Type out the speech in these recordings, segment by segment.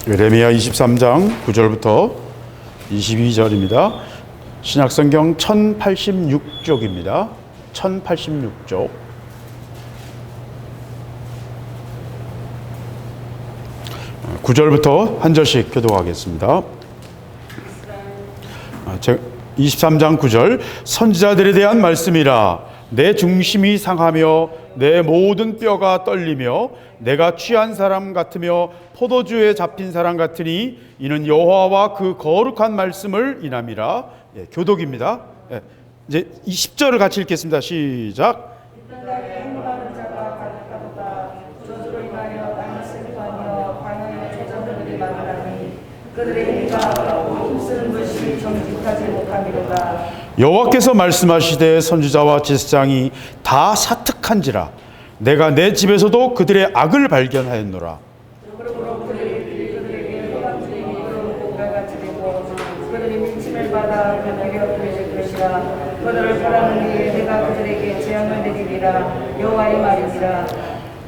예레미야 23장 9절부터 22절입니다. 신약성경 1086쪽입니다. 1086쪽. 9절부터 한 절씩 교독하겠습니다. 23장 9절. 선지자들에 대한 말씀이라. 내 중심이 상하며 내 모든 뼈가 떨리며 내가 취한 사람 같으며 포도주에 잡힌 사람 같으니 이는 여호와와 그 거룩한 말씀을 인함이라. 교독입니다. 이제 10절을 같이 읽겠습니다. 시작. 여호와께서 말씀하시되 선지자와 제사장이 다 사특한지라. 내가 내 집에서도 그들의 악을 발견하였노라.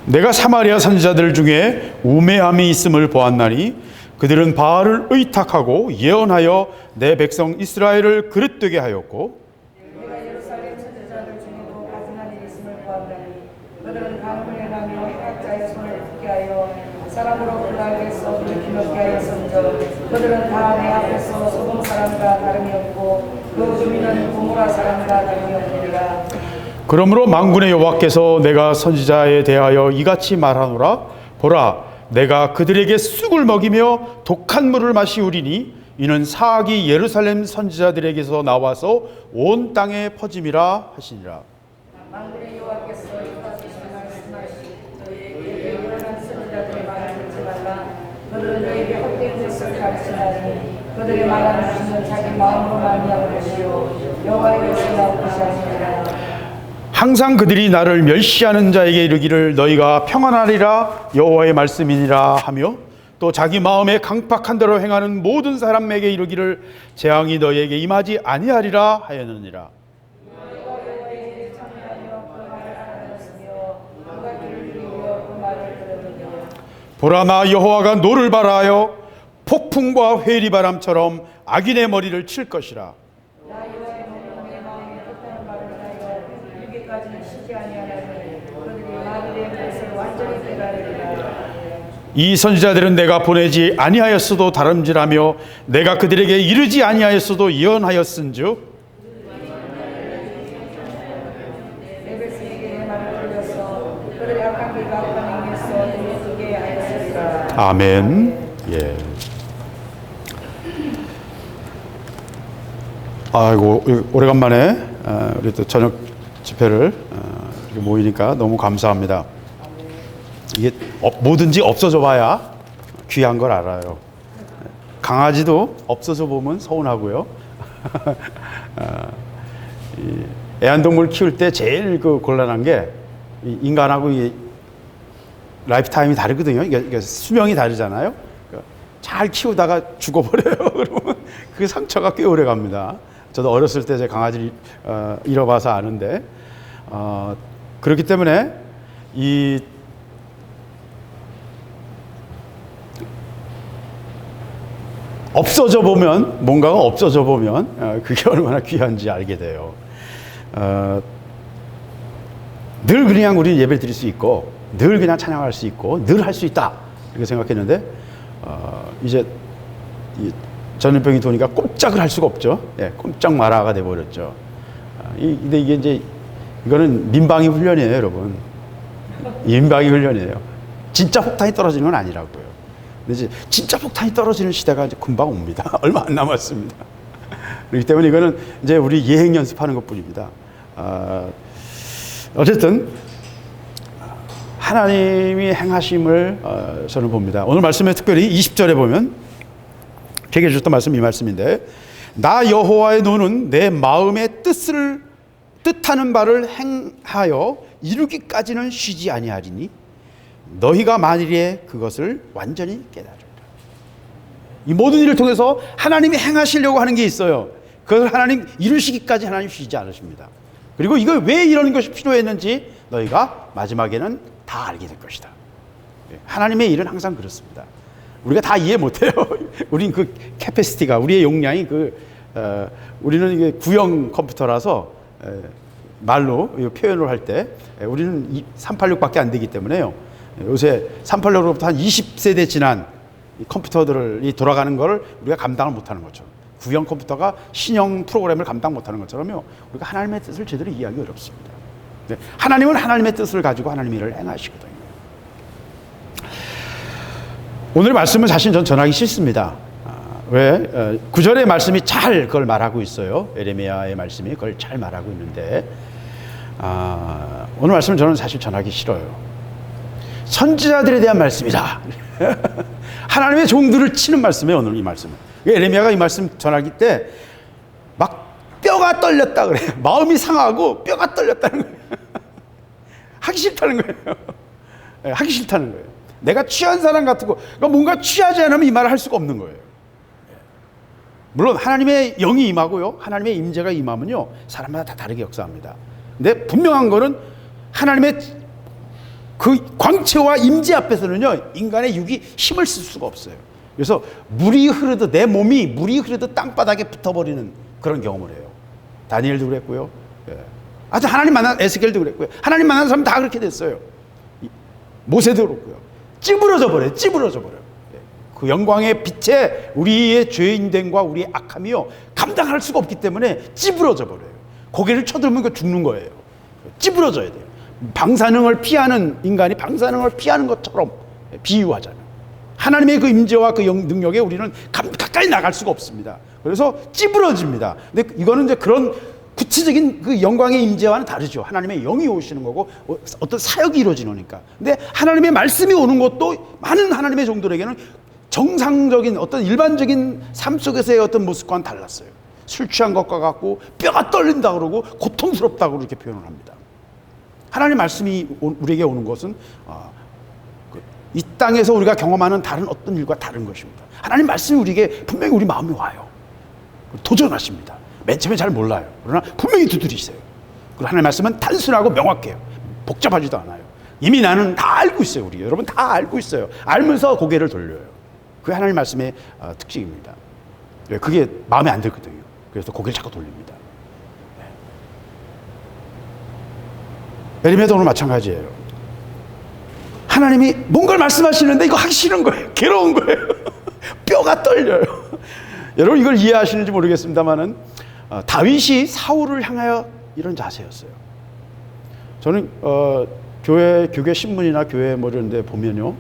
내가 사마리아 선지자들 중에 우매함이 있음을 보았나니 그들은 바알을 의탁하고 예언하여 내 백성 이스라엘을 그릇되게 하였고, 내가 예루살렘 선지자들 중에도 가증한 일이 있음을 보았나니 그들은 간음을 행하며 해악자의 손을 붙게 하여 사람으로 그 땅에서 일으키 먹게 하였은즉 그들은 다 내 앞에서 소돔 사람과 다름이 없고 그 주민은 고모라 사람과 다름이 없느니라. 그러므로 만군의 여호와께서 내가 선지자에 대하여 이같이 말하노라. 보라, 내가 그들에게 쑥을 먹이며 독한 물을 마시우리니 이는 사악이 예루살렘 선지자들에게서 나와서 온 땅에 퍼짐이라 하시니라. 만군의 여호와께서 이같이 말씀하시니 너희에게 예언한 선지자들의 말을 듣지 말라. 그들은 너희에게 헛된 뜻을 가르치나니 그들의 말하는 것은 자기 마음으로 말미암은 것이요 여호와에게서 나온 것이 아니니라. 항상 그들이 나를 멸시하는 자에게 이르기를 너희가 평안하리라 여호와의 말씀이니라 하며, 또 자기 마음에 강팍한 대로 행하는 모든 사람에게 이르기를 재앙이 너희에게 임하지 아니하리라 하였느니라. 보라, 나 여호와가 노를 발하여 폭풍과 회리바람처럼 악인의 머리를 칠 것이라. 이 선지자들은 내가 보내지 아니하였어도 다름질하며 내가 그들에게 이르지 아니하였어도 예언하였은즉 아멘. 예. 아이고, 오래간만에 우리 또 저녁 집회를 이렇게 모이니까 너무 감사합니다. 이게 뭐든지 없어져 봐야 귀한 걸 알아요. 강아지도 없어져 보면 서운하고요. 애완동물 키울 때 제일 곤란한 게 인간하고 라이프 타임이 다르거든요. 그러니까 수명이 다르잖아요. 잘 키우다가 죽어버려요. 그러면 그 상처가 꽤 오래 갑니다. 저도 어렸을 때 제 강아지를 잃어봐서 아는데, 그렇기 때문에 없어져 보면, 뭔가가 없어져 보면 그게 얼마나 귀한지 알게 돼요. 늘 그냥 우리 예배 드릴 수 있고 늘 그냥 찬양할 수 있고 늘 할 수 있다 이렇게 생각했는데, 이제 전염병이 도니까 꼼짝을 할 수가 없죠. 예, 꼼짝 마라가 돼버렸죠. 근데 이거는 민방위 훈련이에요, 여러분. 민방위 훈련이에요. 진짜 폭탄이 떨어지는 건 아니라고요. 근데 이제 진짜 폭탄이 떨어지는 시대가 이제 금방 옵니다. 얼마 안 남았습니다. 그렇기 때문에 이거는 이제 우리 예행 연습하는 것뿐입니다. 어쨌든 하나님이 행하심을 저는 봅니다. 오늘 말씀에 특별히 20절에 보면 제게 주셨던 말씀이 이 말씀인데, 나 여호와의 눈은 내 마음의 뜻하는 바를 행하여 이루기까지는 쉬지 아니하리니 너희가 만일에 그것을 완전히 깨달으리라. 이 모든 일을 통해서 하나님이 행하시려고 하는 게 있어요. 그것을 하나님 이루시기까지 하나님 쉬지 않으십니다. 그리고 이걸 왜 이런 것이 필요했는지 너희가 마지막에는 다 알게 될 것이다. 하나님의 일은 항상 그렇습니다. 우리가 다 이해 못해요. 우린 그 캐패시티가, 우리의 용량이 우리는 이게 구형 컴퓨터라서 말로 표현을 할 때 우리는 386밖에 안 되기 때문에요. 요새 386로부터 한 20세대 지난 컴퓨터들이 돌아가는 걸 우리가 감당을 못하는 것처럼, 구형 컴퓨터가 신형 프로그램을 감당 못하는 것처럼요, 우리가 하나님의 뜻을 제대로 이해하기 어렵습니다. 하나님은 하나님의 뜻을 가지고 하나님의 일을 행하시거든요. 오늘 말씀은 사실 전 전하기 싫습니다. 왜? 9절의 말씀이 잘 그걸 말하고 있어요. 에레미야의 말씀이 그걸 잘 말하고 있는데, 오늘 말씀은 저는 사실 전하기 싫어요. 선지자들에 대한 말씀이다. 하나님의 종들을 치는 말씀이에요, 오늘 이 말씀은. 에레미야가 이 말씀 전하기 때 막 뼈가 떨렸다 그래요. 마음이 상하고 뼈가 떨렸다는 거예요. 하기 싫다는 거예요. 하기 싫다는 거예요. 내가 취한 사람 같고, 그러니까 뭔가 취하지 않으면 이 말을 할 수가 없는 거예요. 물론 하나님의 영이 임하고요, 하나님의 임재가 임하면요, 사람마다 다 다르게 역사합니다. 근데 분명한 거는 하나님의 그 광채와 임재 앞에서는요, 인간의 육이 힘을 쓸 수가 없어요. 그래서 물이 흐르듯, 내 몸이 물이 흐르듯 땅바닥에 붙어버리는 그런 경험을 해요. 다니엘도 그랬고요. 하여튼 하나님 만난 에스겔도 그랬고요. 하나님 만난 사람 다 그렇게 됐어요. 모세도 그렇고요. 찌부러져 버려요. 찌부러져 버려요. 그 영광의 빛에 우리의 죄인됨과 우리의 악함이요, 감당할 수가 없기 때문에 찌부러져 버려요. 고개를 쳐들면 그 죽는 거예요. 찌부러져야 돼요. 방사능을 피하는 인간이 방사능을 피하는 것처럼 비유하자면, 하나님의 그 임재와 그 능력에 우리는 가까이 나갈 수가 없습니다. 그래서 찌부러집니다. 근데 이거는 이제 그런 구체적인 그 영광의 임재와는 다르죠. 하나님의 영이 오시는 거고 어떤 사역이 이루어지는 거니까. 근데 하나님의 말씀이 오는 것도 많은 하나님의 종들에게는 정상적인 어떤 일반적인 삶 속에서의 어떤 모습과는 달랐어요. 술 취한 것과 같고 뼈가 떨린다 그러고 고통스럽다고 그렇게 표현을 합니다. 하나님의 말씀이 우리에게 오는 것은 이 땅에서 우리가 경험하는 다른 어떤 일과 다른 것입니다. 하나님 말씀이 우리에게 분명히 우리 마음에 와요. 도전하십니다. 맨 처음에 잘 몰라요. 그러나 분명히 두드리세요. 그리고 하나님의 말씀은 단순하고 명확해요. 복잡하지도 않아요. 이미 나는 다 알고 있어요. 우리 여러분 다 알고 있어요. 알면서 고개를 돌려요. 그게 하나님의 말씀의 특징입니다. 그게 마음에 안 들거든요. 그래서 고개를 자꾸 돌립니다. 에레미야도 오늘 마찬가지예요. 하나님이 뭔가를 말씀하시는데 이거 하기 싫은 거예요. 괴로운 거예요. 뼈가 떨려요. 여러분 이걸 이해하시는지 모르겠습니다만은 다윗이 사울을 향하여 이런 자세였어요. 저는 교회 신문이나 교회 뭐 이런 데 보면요,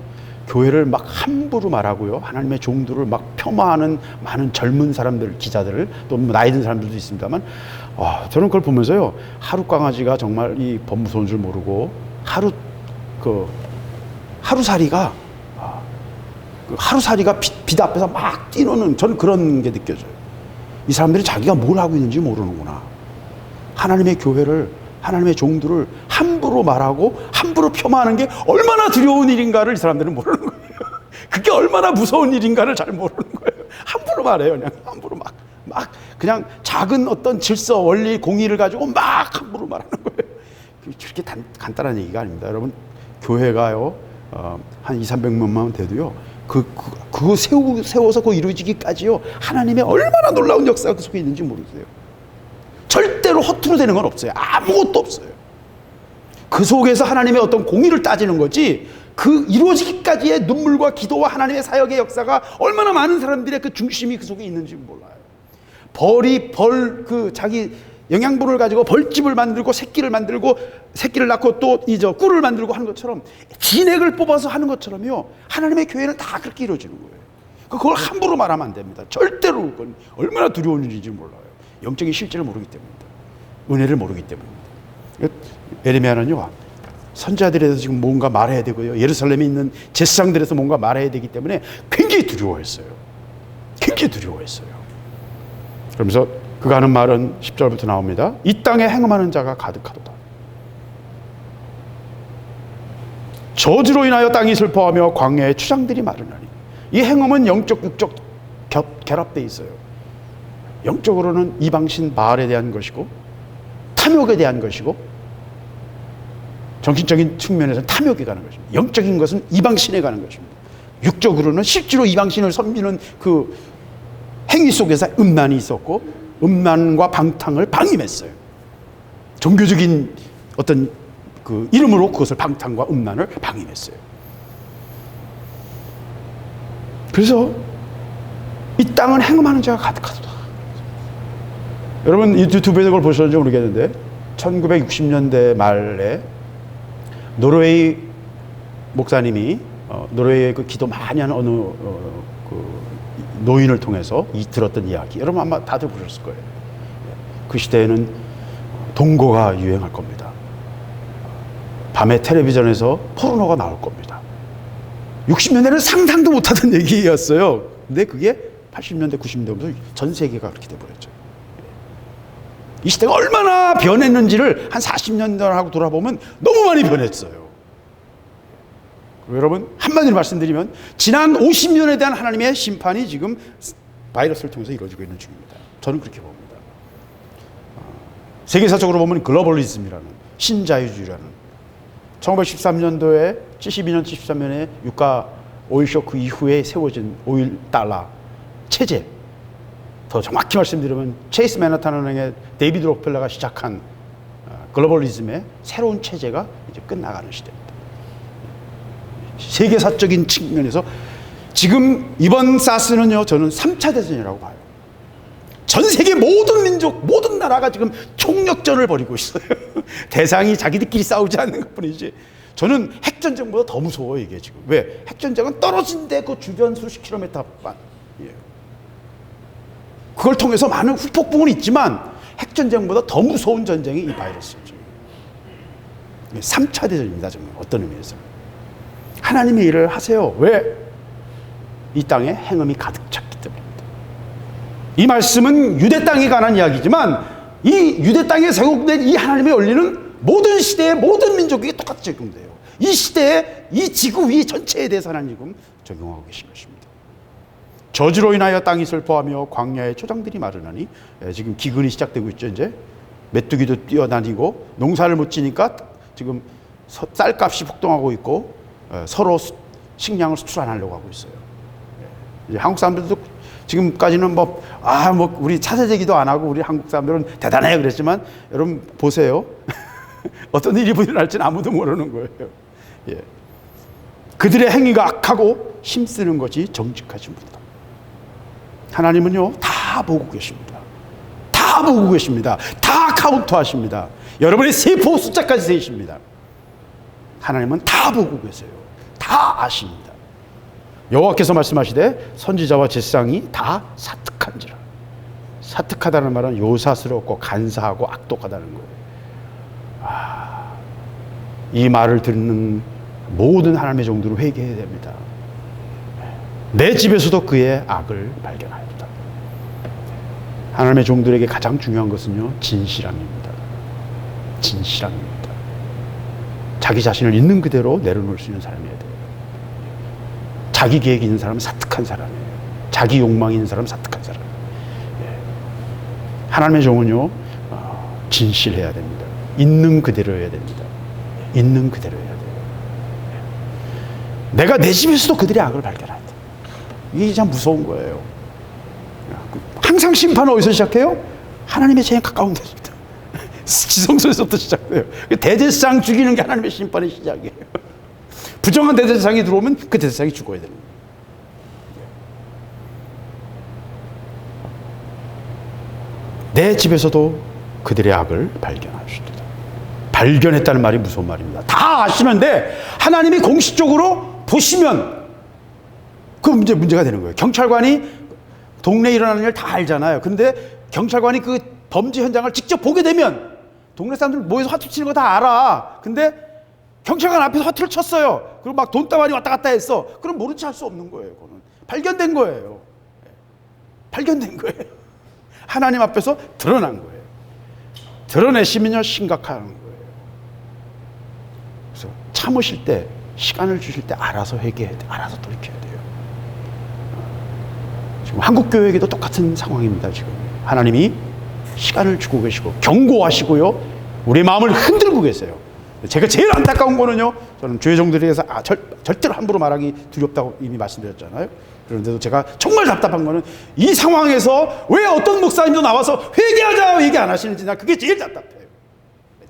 교회를 막 함부로 말하고요, 하나님의 종들을 막 폄하하는 많은 젊은 사람들, 기자들을, 또 나이 든 사람들도 있습니다만, 저는 그걸 보면서요, 하루 강아지가 정말 이 법무소인 줄 모르고 하루살이가 빛 앞에서 막 뛰노는, 저는 그런 게 느껴져요. 이 사람들이 자기가 뭘 하고 있는지 모르는구나. 하나님의 교회를, 하나님의 종들을 함부로 말하고 함부로 폄하하는 게 얼마나 두려운 일인가를 이 사람들은 모르는 거예요. 그게 얼마나 무서운 일인가를 잘 모르는 거예요. 함부로 말해요. 그냥 함부로 막 그냥 작은 어떤 질서, 원리, 공의를 가지고 막 함부로 말하는 거예요. 그렇게 간단한 얘기가 아닙니다. 여러분, 교회가요, 한 200~300명만 돼도요, 그거 세워서 그거 이루어지기까지요, 하나님의 얼마나 놀라운 역사가 그 속에 있는지 모르세요. 절대로 허투루 되는 건 없어요. 아무것도 없어요. 그 속에서 하나님의 어떤 공의를 따지는 거지, 그 이루어지기까지의 눈물과 기도와 하나님의 사역의 역사가 얼마나 많은 사람들의 그 중심이 그 속에 있는지 몰라요. 자기 영양분을 가지고 벌집을 만들고 새끼를 낳고 또 꿀을 만들고 하는 것처럼, 진액을 뽑아서 하는 것처럼요, 하나님의 교회는 다 그렇게 이루어지는 거예요. 그걸 함부로 말하면 안 됩니다. 절대로. 그건 얼마나 두려운 일인지 몰라요. 영적인 실제를 모르기 때문입니다. 은혜를 모르기 때문입니다. 에레미야는요, 선지자들에 대해서 지금 뭔가 말해야 되고요, 예루살렘에 있는 제사장들에서 뭔가 말해야 되기 때문에 굉장히 두려워했어요. 굉장히 두려워했어요. 그러면서 그가 하는 말은 10절부터 나옵니다. 이 땅에 행음하는 자가 가득하도다. 저주로 인하여 땅이 슬퍼하며 광야의 추장들이 마르나니. 이 행음은 영적, 육적 결합되어 있어요. 영적으로는 이방신 바알에 대한 것이고, 탐욕에 대한 것이고, 정신적인 측면에서는 탐욕에 가는 것입니다. 영적인 것은 이방신에 가는 것입니다. 육적으로는 실제로 이방신을 섬기는 그 행위 속에서 음란이 있었고 음란과 방탕을 방임했어요. 종교적인 어떤 그 이름으로 그것을 방탕과 음란을 방임했어요. 그래서 이 땅은 행음하는 자가 가득하다. 여러분 유튜브에서 그걸 보셨는지 모르겠는데 1960년대 말에 노르웨이 목사님이 노르웨이에 그 기도 많이 하는 어느 그 노인을 통해서 들었던 이야기, 여러분 아마 다들 보셨을 거예요. 그 시대에는 동거가 유행할 겁니다. 밤에 텔레비전에서 포르노가 나올 겁니다. 60년대는 상상도 못하던 얘기였어요. 근데 그게 80년대 90년대부터 전 세계가 그렇게 돼버렸죠. 이 시대가 얼마나 변했는지를 한 40년 하고 돌아보면 너무 많이 변했어요. 여러분 한마디로 말씀드리면 지난 50년에 대한 하나님의 심판이 지금 바이러스를 통해서 이루어지고 있는 중입니다. 저는 그렇게 봅니다. 세계사적으로 보면 글로벌리즘이라는 신자유주의라는 1913년도에 72년 73년에 유가 오일 쇼크 이후에 세워진 오일 달러 체제, 더 정확히 말씀드리면 체이스 맨하탄 은행의 데이비드 록펠러가 시작한 글로벌리즘의 새로운 체제가 이제 끝나가는 시대입니다. 세계사적인 측면에서 지금 이번 사스는요, 저는 3차 대전이라고 봐요. 전 세계 모든 민족, 모든 나라가 지금 총력전을 벌이고 있어요. 대상이 자기들끼리 싸우지 않는 것 뿐이지. 저는 핵전쟁보다 더 무서워요, 이게 지금. 왜? 핵전쟁은 떨어진 데 그 주변 수십 킬로미터만. 예. 그걸 통해서 많은 후폭풍은 있지만 핵전쟁보다 더 무서운 전쟁이 이 바이러스죠. 3차 대전입니다, 정말. 어떤 의미에서. 하나님의 일을 하세요. 왜? 이 땅에 행음이 가득 찼기 때문입니다. 이 말씀은 유대 땅에 관한 이야기지만 이 유대 땅에 세우된 이 하나님의 원리는 모든 시대의 모든 민족에게 똑같이 적용돼요. 이 시대에 이 지구 위 전체에 대해서 하나님 적용하고 계신 것입니다. 저주로 인하여 땅이 슬퍼하며 광야의 초장들이 마르나니, 지금 기근이 시작되고 있죠. 이제 메뚜기도 뛰어다니고 농사를 못 지니까 지금 쌀값이 폭등하고 있고 서로 식량을 수출 안 하려고 하고 있어요. 이제 한국 사람들도 지금까지는 우리 차세대기도 안 하고 우리 한국 사람들은 대단해 그랬지만 여러분 보세요. 어떤 일이 일어날지는 아무도 모르는 거예요. 예. 그들의 행위가 악하고 힘쓰는 것이 정직하신 분이다. 하나님은요, 다 보고 계십니다. 다 보고 계십니다. 다 카운트하십니다. 여러분의 세포 숫자까지 세십니다. 하나님은 다 보고 계세요. 다 아십니다. 여호와께서 말씀하시되 선지자와 제사장이 다 사특한지라. 사특하다는 말은 요사스럽고 간사하고 악독하다는 거예요. 이 말을 듣는 모든 하나님의 종들은 회개해야 됩니다. 내 집에서도 그의 악을 발견하였다. 하나님의 종들에게 가장 중요한 것은요, 진실함입니다. 진실함입니다. 자기 자신을 있는 그대로 내려놓을 수 있는 사람이어야 돼요. 자기 계획이 있는 사람은 사특한 사람이에요. 자기 욕망이 있는 사람은 사특한 사람이에요. 하나님의 종은요, 진실해야 됩니다. 있는 그대로 해야 됩니다. 있는 그대로 해야 돼요. 내가 내 집에서도 그들의 악을 발견한다. 이게 참 무서운 거예요. 항상 심판은 어디서 시작해요? 하나님의 제일 가까운 데입니다. 지성소에서부터 시작돼요. 대제사장 죽이는 게 하나님의 심판의 시작이에요. 부정한 대제사장이 들어오면 그 대제사장이 죽어야 됩니다. 내 집에서도 그들의 악을 발견하시리라. 발견했다는 말이 무서운 말입니다. 다 아시는데 하나님이 공식적으로 보시면 그 문제가 되는 거예요. 경찰관이 동네에 일어나는 일 다 알잖아요. 근데 경찰관이 그 범죄 현장을 직접 보게 되면 동네 사람들 모여서 화투 치는 거 다 알아. 근데 경찰관 앞에서 화투를 쳤어요. 그리고 막 돈다발이 왔다 갔다 했어. 그럼 모른 체 할 수 없는 거예요. 그거는 발견된 거예요. 발견된 거예요. 하나님 앞에서 드러난 거예요. 드러내시면요, 심각한 거예요. 그래서 참으실 때, 시간을 주실 때 알아서 회개해야 돼요. 알아서 돌이켜야 돼요. 지금 한국교회에게도 똑같은 상황입니다. 지금 하나님이 시간을 주고 계시고 경고하시고요, 우리의 마음을 흔들고 계세요. 제가 제일 안타까운 거는요, 저는 교회종들에 대해서 절대로 함부로 말하기 두렵다고 이미 말씀드렸잖아요. 그런데도 제가 정말 답답한 거는 이 상황에서 왜 어떤 목사님도 나와서 회개하자 얘기 안 하시는지, 나 그게 제일 답답해요.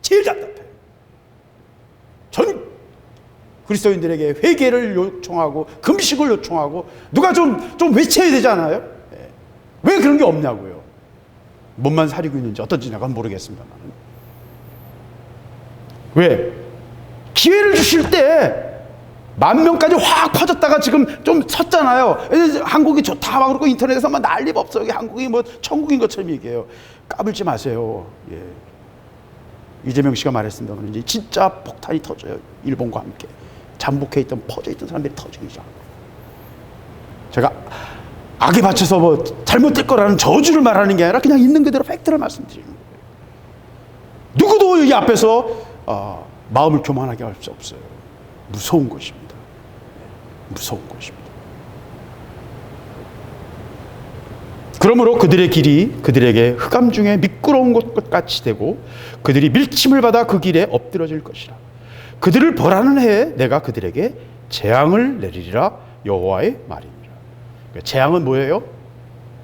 제일 답답해요. 전 그리스도인들에게 회개를 요청하고 금식을 요청하고 누가 좀 외쳐야 되지 않아요? 왜 그런 게 없냐고요. 몸만 사리고 있는지 어떤지 내가 모르겠습니다만, 왜 기회를 주실 때 10,000명까지 확 퍼졌다가 지금 좀 섰잖아요. 한국이 좋다 막 그러고 인터넷에서 막 난리가 없어. 여기 한국이 뭐 천국인 것처럼 얘기해요. 까불지 마세요. 예. 이재명 씨가 말했습니다만 이제 진짜 폭탄이 터져요. 일본과 함께 잠복해 있던, 퍼져 있던 사람들이 터지기 시작. 제가 악에 받쳐서 뭐 잘못될 거라는 저주를 말하는 게 아니라 그냥 있는 그대로 팩트를 말씀드리는 거예요. 누구도 여기 앞에서 마음을 교만하게 할 수 없어요. 무서운 것입니다. 무서운 것입니다. 그러므로 그들의 길이 그들에게 흑암 중에 미끄러운 곳 같이 되고 그들이 밀침을 받아 그 길에 엎드러질 것이라. 그들을 벌하는 해에 내가 그들에게 재앙을 내리리라. 여호와의 말이니라. 재앙은 뭐예요?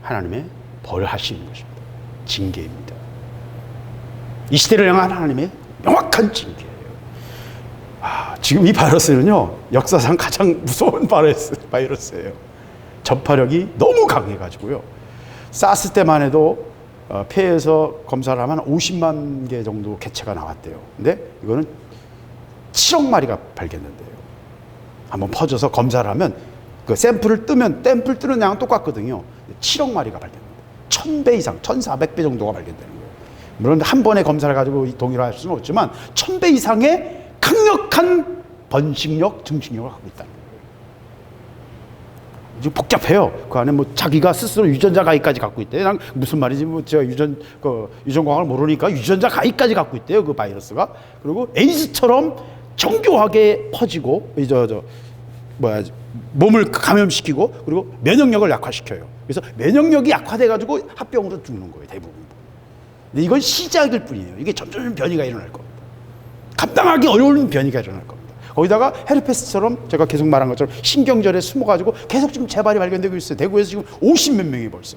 하나님의 벌하시는 것입니다. 징계입니다. 이 시대를 향한 하나님의 명확한 징계예요. 지금 이 바이러스는요, 역사상 가장 무서운 바이러스예요. 전파력이 너무 강해가지고요. 사스 때만 해도 폐에서 검사를 하면 50만 개 정도 개체가 나왔대요. 근데 이거는 7억 마리가 발견된대요. 한번 퍼져서 검사를 하면 그 샘플을 뜨면 샘플 뜨는 양은 똑같거든요. 7억 마리가 발견됩니다. 1000배 이상, 1400배 정도가 발견되는 거예요. 물론 한 번에 검사를 가지고 동일화 할 수는 없지만 1000배 이상의 강력한 번식력, 증식력을 갖고 있다는 거예요. 이제 복잡해요. 그 안에 뭐 자기가 스스로 유전자 가위까지 갖고 있대요. 난 무슨 말인지 뭐 제가 유전과학을 모르니까 유전자 가위까지 갖고 있대요. 그 바이러스가. 그리고 에이즈처럼 정교하게 퍼지고 몸을 감염시키고 그리고 면역력을 약화시켜요. 그래서 면역력이 약화돼가지고 합병으로 죽는 거예요. 대부분. 근데 이건 시작일 뿐이에요. 이게 점점 변이가 일어날 겁니다. 감당하기 어려운 변이가 일어날 겁니다. 거기다가 헤르페스처럼 제가 계속 말한 것처럼 신경절에 숨어가지고 계속 지금 재발이 발견되고 있어요. 대구에서 지금 50몇 명이 벌써.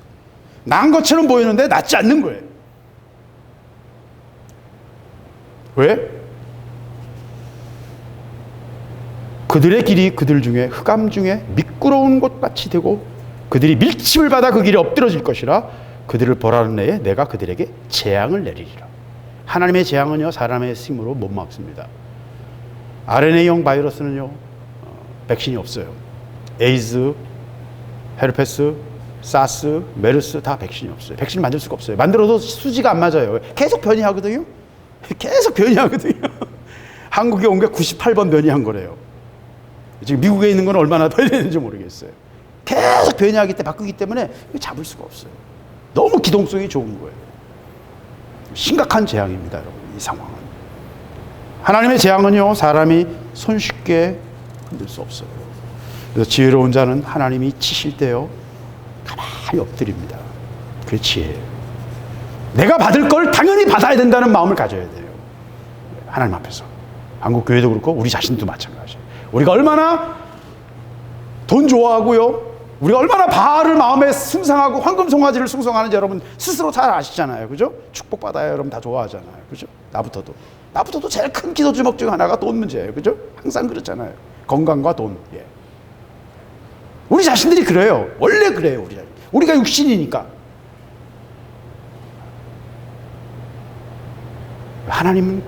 난 것처럼 보이는데 낫지 않는 거예요. 왜? 그들의 길이 그들 중에 흑암 중에 미끄러운 곳 같이 되고 그들이 밀침을 받아 그 길에 엎드러질 것이라. 그들을 벌하는 해에 내가 그들에게 재앙을 내리리라. 하나님의 재앙은요, 사람의 힘으로 못 막습니다. RNA형 바이러스는요, 백신이 없어요. 에이즈, 헤르페스, 사스, 메르스 다 백신이 없어요. 백신 만들 수가 없어요. 만들어도 수지가 안 맞아요. 계속 변이하거든요. 계속 변이하거든요. 한국에 온 게 98번 변이한 거래요. 지금 미국에 있는 건 얼마나 변이했는지 모르겠어요. 계속 변이하기 때문에 바꾸기 때문에 잡을 수가 없어요. 너무 기동성이 좋은 거예요. 심각한 재앙입니다, 여러분. 이 상황은. 하나님의 재앙은요, 사람이 손쉽게 흔들 수 없어요. 그래서 지혜로운 자는 하나님이 치실 때요, 가만히 엎드립니다. 그게 지혜예요. 내가 받을 걸 당연히 받아야 된다는 마음을 가져야 돼요. 하나님 앞에서. 한국 교회도 그렇고 우리 자신도 마찬가지예요. 우리가 얼마나 돈 좋아하고요, 우리가 얼마나 바알을 마음에 숭상하고 황금 송아지를 숭상하는지 여러분 스스로 잘 아시잖아요. 그죠? 축복받아야 여러분 다 좋아하잖아요. 그죠? 나부터도 제일 큰 기도 주먹 중 하나가 돈 문제예요. 그죠? 항상 그렇잖아요. 건강과 돈. 예. 우리 자신들이 그래요. 원래 그래요. 우리가 육신이니까. 하나님은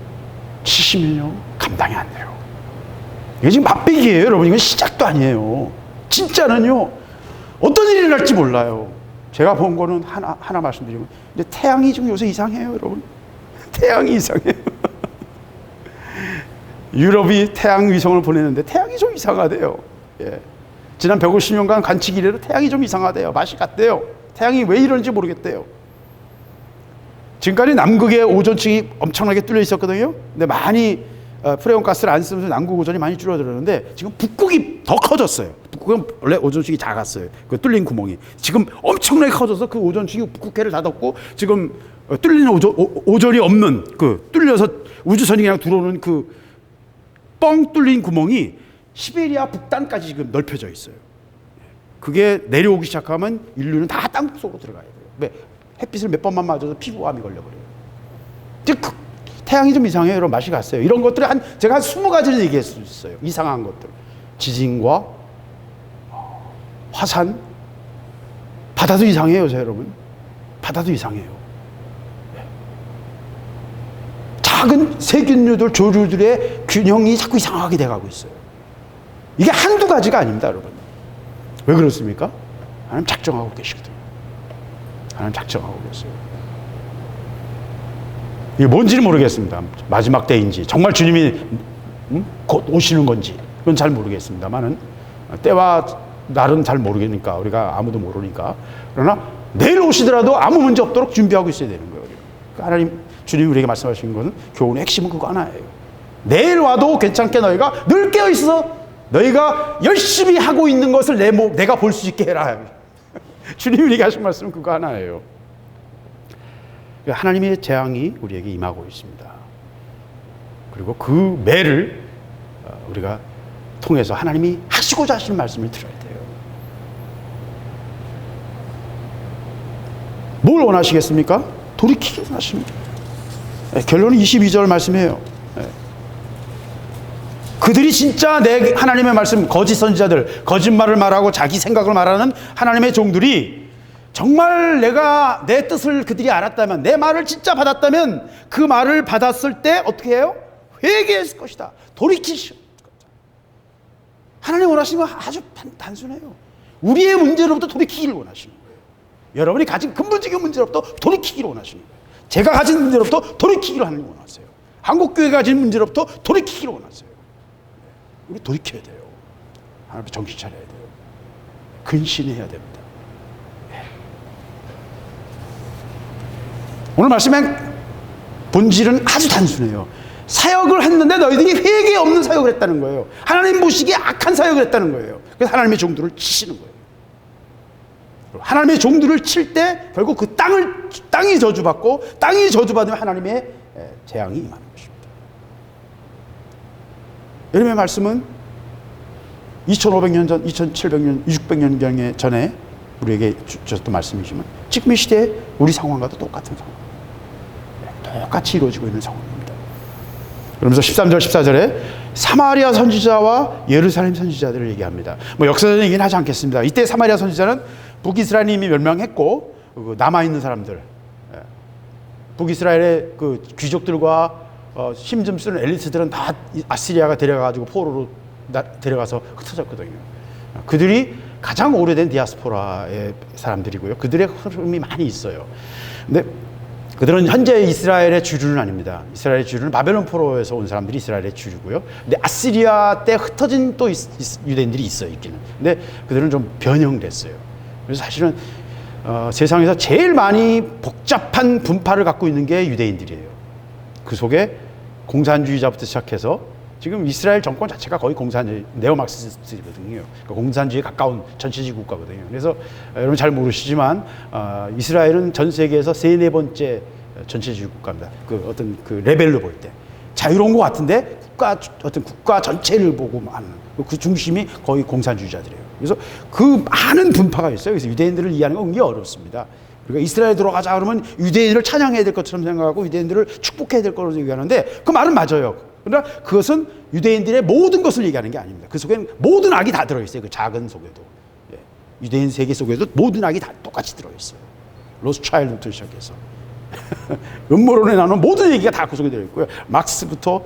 치시면요, 감당이 안 돼요. 이게 지금 맛배기예요, 여러분. 이건 시작도 아니에요. 진짜는요, 어떤 일이 일어날지 몰라요. 제가 본 거는 하나 말씀드리면, 근데 태양이 좀 요새 이상해요, 여러분. 태양이 이상해요. 유럽이 태양 위성을 보내는데 태양이 좀 이상하대요. 예. 지난 150년간 관측 이래로 태양이 좀 이상하대요. 맛이 같대요. 태양이 왜 이러는지 모르겠대요. 지금까지 남극의 오존층이 엄청나게 뚫려 있었거든요. 근데 많이 프레온 가스를 안 쓰면서 남극 오존이 많이 줄어들었는데 지금 북극이 더 커졌어요. 북극은 원래 오존층이 작았어요. 그 뚫린 구멍이. 지금 엄청나게 커져서 그 오존층이 북극해를 다 덮고 지금 뚫리는 오존이 없는 그 뚫려서 우주선이 그냥 들어오는 그 뻥 뚫린 구멍이 시베리아 북단까지 지금 넓혀져 있어요. 그게 내려오기 시작하면 인류는 다 땅속으로 들어가야 돼요. 왜? 햇빛을 몇 번만 맞아도 피부암이 걸려버려요. 태양이 좀 이상해요. 여러분 맛이 갔어요. 이런 것들을 제가 한 20가지를 얘기할 수 있어요. 이상한 것들. 지진과 화산, 바다도 이상해요, 여러분. 바다도 이상해요. 작은 세균류들, 조류들의 균형이 자꾸 이상하게 돼가고 있어요. 이게 한두 가지가 아닙니다, 여러분. 왜 그렇습니까? 하나님 작정하고 계시거든요. 하나님 작정하고 계세요. 이게 뭔지는 모르겠습니다. 마지막 때인지, 정말 주님이 곧 오시는 건지, 그건 잘 모르겠습니다만은, 때와 날은 잘 모르겠으니까, 우리가 아무도 모르니까. 그러나 내일 오시더라도 아무 문제 없도록 준비하고 있어야 되는 거예요. 그러니까 하나님, 주님이 우리에게 말씀하신 것은 교훈의 핵심은 그거 하나예요. 내일 와도 괜찮게 너희가 늘 깨어있어. 너희가 열심히 하고 있는 것을 내가 볼 수 있게 해라. 주님이 우리에게 하신 말씀은 그거 하나예요. 하나님의 재앙이 우리에게 임하고 있습니다. 그리고 그 매를 우리가 통해서 하나님이 하시고자 하시는 말씀을 들어야 돼요. 뭘 원하시겠습니까? 돌이키기 원하십니다. 결론은 22절 말씀이에요. 그들이 진짜 하나님의 말씀, 거짓 선지자들, 거짓말을 말하고 자기 생각을 말하는 하나님의 종들이 정말 내가 내 뜻을 그들이 알았다면, 내 말을 진짜 받았다면, 그 말을 받았을 때 어떻게 해요? 회개했을 것이다. 돌이키실 것이다. 하나님 원하시는 건 아주 단순해요. 우리의 문제로부터 돌이키기를 원하시는 거예요. 여러분이 가진 근본적인 문제로부터 돌이키기를 원하시는 거예요. 제가 가진 문제로부터 돌이키기를 하나님 원하세요. 한국교회가 가진 문제로부터 돌이키기를 원하세요. 우리 돌이켜야 돼요. 하나님 정신 차려야 돼요. 근신해야 됩니다. 오늘 말씀의 본질은 아주 단순해요. 사역을 했는데 너희들이 회개 없는 사역을 했다는 거예요. 하나님 보시기에 악한 사역을 했다는 거예요. 그래서 하나님의 종들을 치시는 거예요. 하나님의 종들을 칠 때 결국 그 땅이 저주받고, 땅이 저주받으면 하나님의 재앙이 임하는 것입니다. 여러분의 말씀은 2500년 전, 2700년, 600년 전에 우리에게 주셨던 말씀이지만 지금 이 시대에 우리 상황과도 똑같은 상황, 똑같이 이루어지고 있는 상황입니다. 그러면서 13절, 14절에 사마리아 선지자와 예루살렘 선지자들을 얘기합니다. 역사적인 얘기는 하지 않겠습니다. 이때 사마리아 선지자는 북이스라엘이 이미 멸망했고, 남아있는 사람들, 북이스라엘의 그 귀족들과 힘 좀 쓰는 엘리트들은 다 아시리아가 데려가가지고 포로로 데려가서 흩어졌거든요. 그들이 가장 오래된 디아스포라의 사람들이고요. 그들의 흐름이 많이 있어요. 근데 그들은 현재 이스라엘의 주류는 아닙니다. 이스라엘의 주류는 바벨론 포로에서 온 사람들이 이스라엘의 주류고요. 근데 아시리아 때 흩어진 또 유대인들이 있어요, 있기는. 근데 그들은 좀 변형됐어요. 그래서 사실은 세상에서 제일 많이 복잡한 분파를 갖고 있는 게 유대인들이에요. 그 속에 공산주의자부터 시작해서 지금 이스라엘 정권 자체가 거의 네오마르크시스트거든요. 그러니까 공산주의에 가까운 전체주의 국가거든요. 그래서 여러분 잘 모르시지만 이스라엘은 전 세계에서 3, 4번째 전체주의 국가입니다. 어떤 레벨로 볼 때 자유로운 것 같은데 어떤 국가 전체를 보고 하는 그 중심이 거의 공산주의자들이에요. 그래서 그 많은 분파가 있어요. 그래서 유대인들을 이해하는 건 굉장히 어렵습니다. 우리가 이스라엘 들어가자 그러면 유대인을 찬양해야 될 것처럼 생각하고 유대인들을 축복해야 될 거라고 얘기하는데 그 말은 맞아요. 그러나 그것은 유대인들의 모든 것을 얘기하는 게 아닙니다. 그 속에는 모든 악이 다 들어있어요. 그 작은 속에도. 유대인 세계 속에도 모든 악이 다 똑같이 들어있어요. 로스차일드부터 시작해서 음모론에 나오는 모든 얘기가 다 그 속에 들어있고요. 막스부터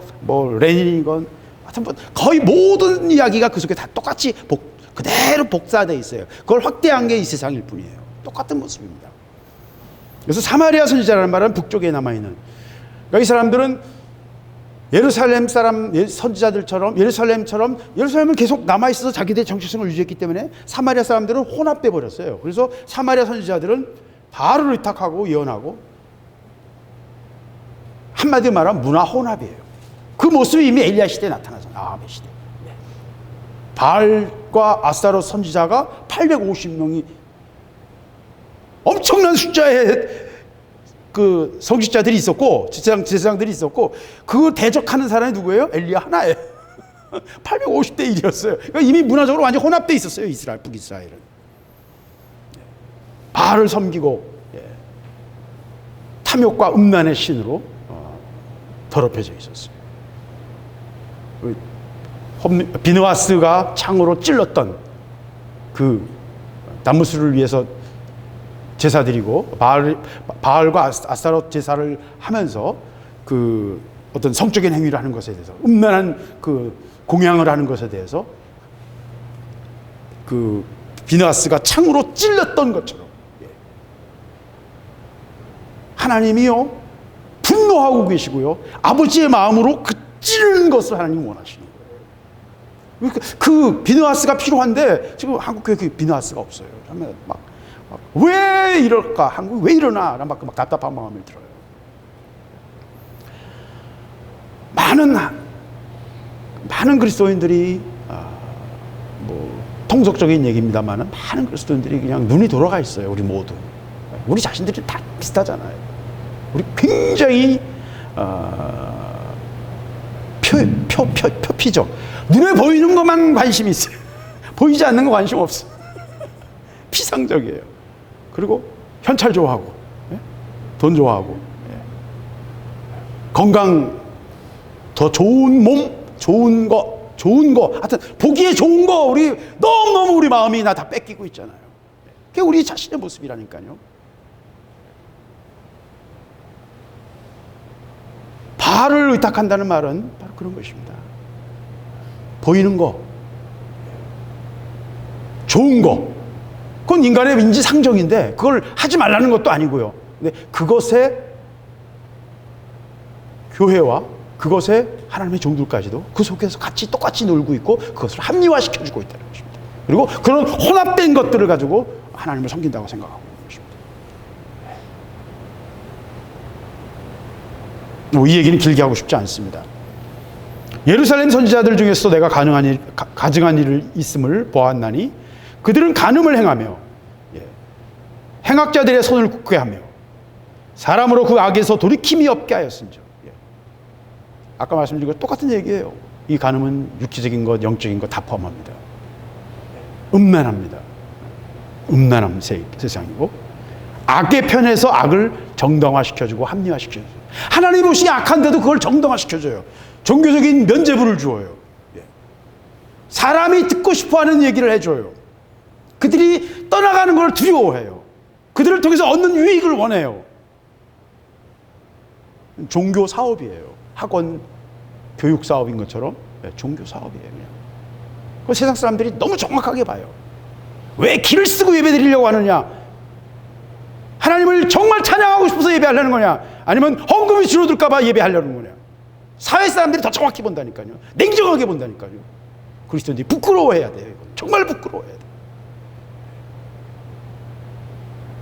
레닌이건 하여튼 거의 모든 이야기가 그 속에 다 똑같이 그대로 복사되어 있어요. 그걸 확대한 게 이 세상일 뿐이에요. 똑같은 모습입니다. 그래서 사마리아 선지자라는 말은 북쪽에 남아있는, 그러니까 이 사람들은 예루살렘 사람 선지자들처럼 예루살렘은 계속 남아있어서 자기들의 정체성을 유지했기 때문에 사마리아 사람들은 혼합돼 버렸어요. 그래서 사마리아 선지자들은 바알을 의탁하고 예언하고, 한마디로 말하면 문화 혼합이에요. 그 모습이 이미 엘리야 시대에 나타나잖아요. 아합의 시대. 바알과 아스타롯 선지자가 850명이 엄청난 숫자의 그 성직자들이 있었고, 제사장들이 있었고, 그걸 대적하는 사람이 누구예요? 엘리야 하나예요. 850대 1이었어요. 그러니까 이미 문화적으로 완전 혼합돼 있었어요. 이스라엘, 북이스라엘은. 바알을 섬기고 탐욕과 음란의 신으로 더럽혀져 있었어요. 비느하스가 창으로 찔렀던 그 남무스를 위해서 제사 드리고 바알과 아스타롯 제사를 하면서 그 어떤 성적인 행위를 하는 것에 대해서 음란한 그 공양을 하는 것에 대해서 그 비느하스가 창으로 찔렀던 것처럼 하나님이요 분노하고 계시고요 아버지의 마음으로 그 찌르는 것을 하나님 원하시는 거예요. 그 비느하스가 필요한데 지금 한국 교회 비느하스가 없어요. 왜 이럴까? 한국 왜 이러나? 막 답답한 마음이 들어요. 많은 그리스도인들이 통속적인 얘기입니다만 많은 그리스도인들이 그냥 눈이 돌아가 있어요. 우리 모두. 우리 자신들이 다 비슷하잖아요. 우리 굉장히 표피죠. 눈에 보이는 것만 관심이 있어요. 보이지 않는 거 관심 없어요. 피상적이에요. 그리고 현찰 좋아하고 돈 좋아하고 건강 더 좋은 몸 좋은 거 하여튼 보기에 좋은 거 우리 너무너무 우리 마음이 다 뺏기고 있잖아요. 그게 우리 자신의 모습이라니까요. 바알을 의탁한다는 말은 바로 그런 것입니다. 보이는 거, 좋은 거, 그건 인간의 인지상정인데 그걸 하지 말라는 것도 아니고요. 근데 그것에 교회와 그것에 하나님의 종들까지도 그 속에서 똑같이 놀고 있고 그것을 합리화시켜주고 있다는 것입니다. 그리고 그런 혼합된 것들을 가지고 하나님을 섬긴다고 생각하고 있는 것입니다. 이 얘기는 길게 하고 싶지 않습니다. 예루살렘 선지자들 중에서도 내가 가증한 일을 있음을 보았나니 그들은 간음을 행하며 행악자들의 손을 굳게 하며 사람으로 그 악에서 돌이킴이 없게 하였은즉. 아까 말씀드린 것 똑같은 얘기예요. 이 간음은 육체적인 것, 영적인 것 다 포함합니다. 음란합니다. 음란한 세상이고 악의 편에서 악을 정당화시켜주고 합리화시켜줘요. 하나님 보시기에 악한데도 그걸 정당화시켜줘요. 종교적인 면죄부를 주어요. 사람이 듣고 싶어하는 얘기를 해줘요. 그들이 떠나가는 걸 두려워해요. 그들을 통해서 얻는 유익을 원해요. 종교 사업이에요. 학원 교육 사업인 것처럼 종교 사업이에요. 그 세상 사람들이 너무 정확하게 봐요. 왜 길을 쓰고 예배 드리려고 하느냐? 하나님을 정말 찬양하고 싶어서 예배하려는 거냐? 아니면 헌금이 줄어들까 봐 예배하려는 거냐? 사회 사람들이 더 정확히 본다니까요. 냉정하게 본다니까요. 그리스도인들이 부끄러워해야 돼요. 정말 부끄러워해야 돼요.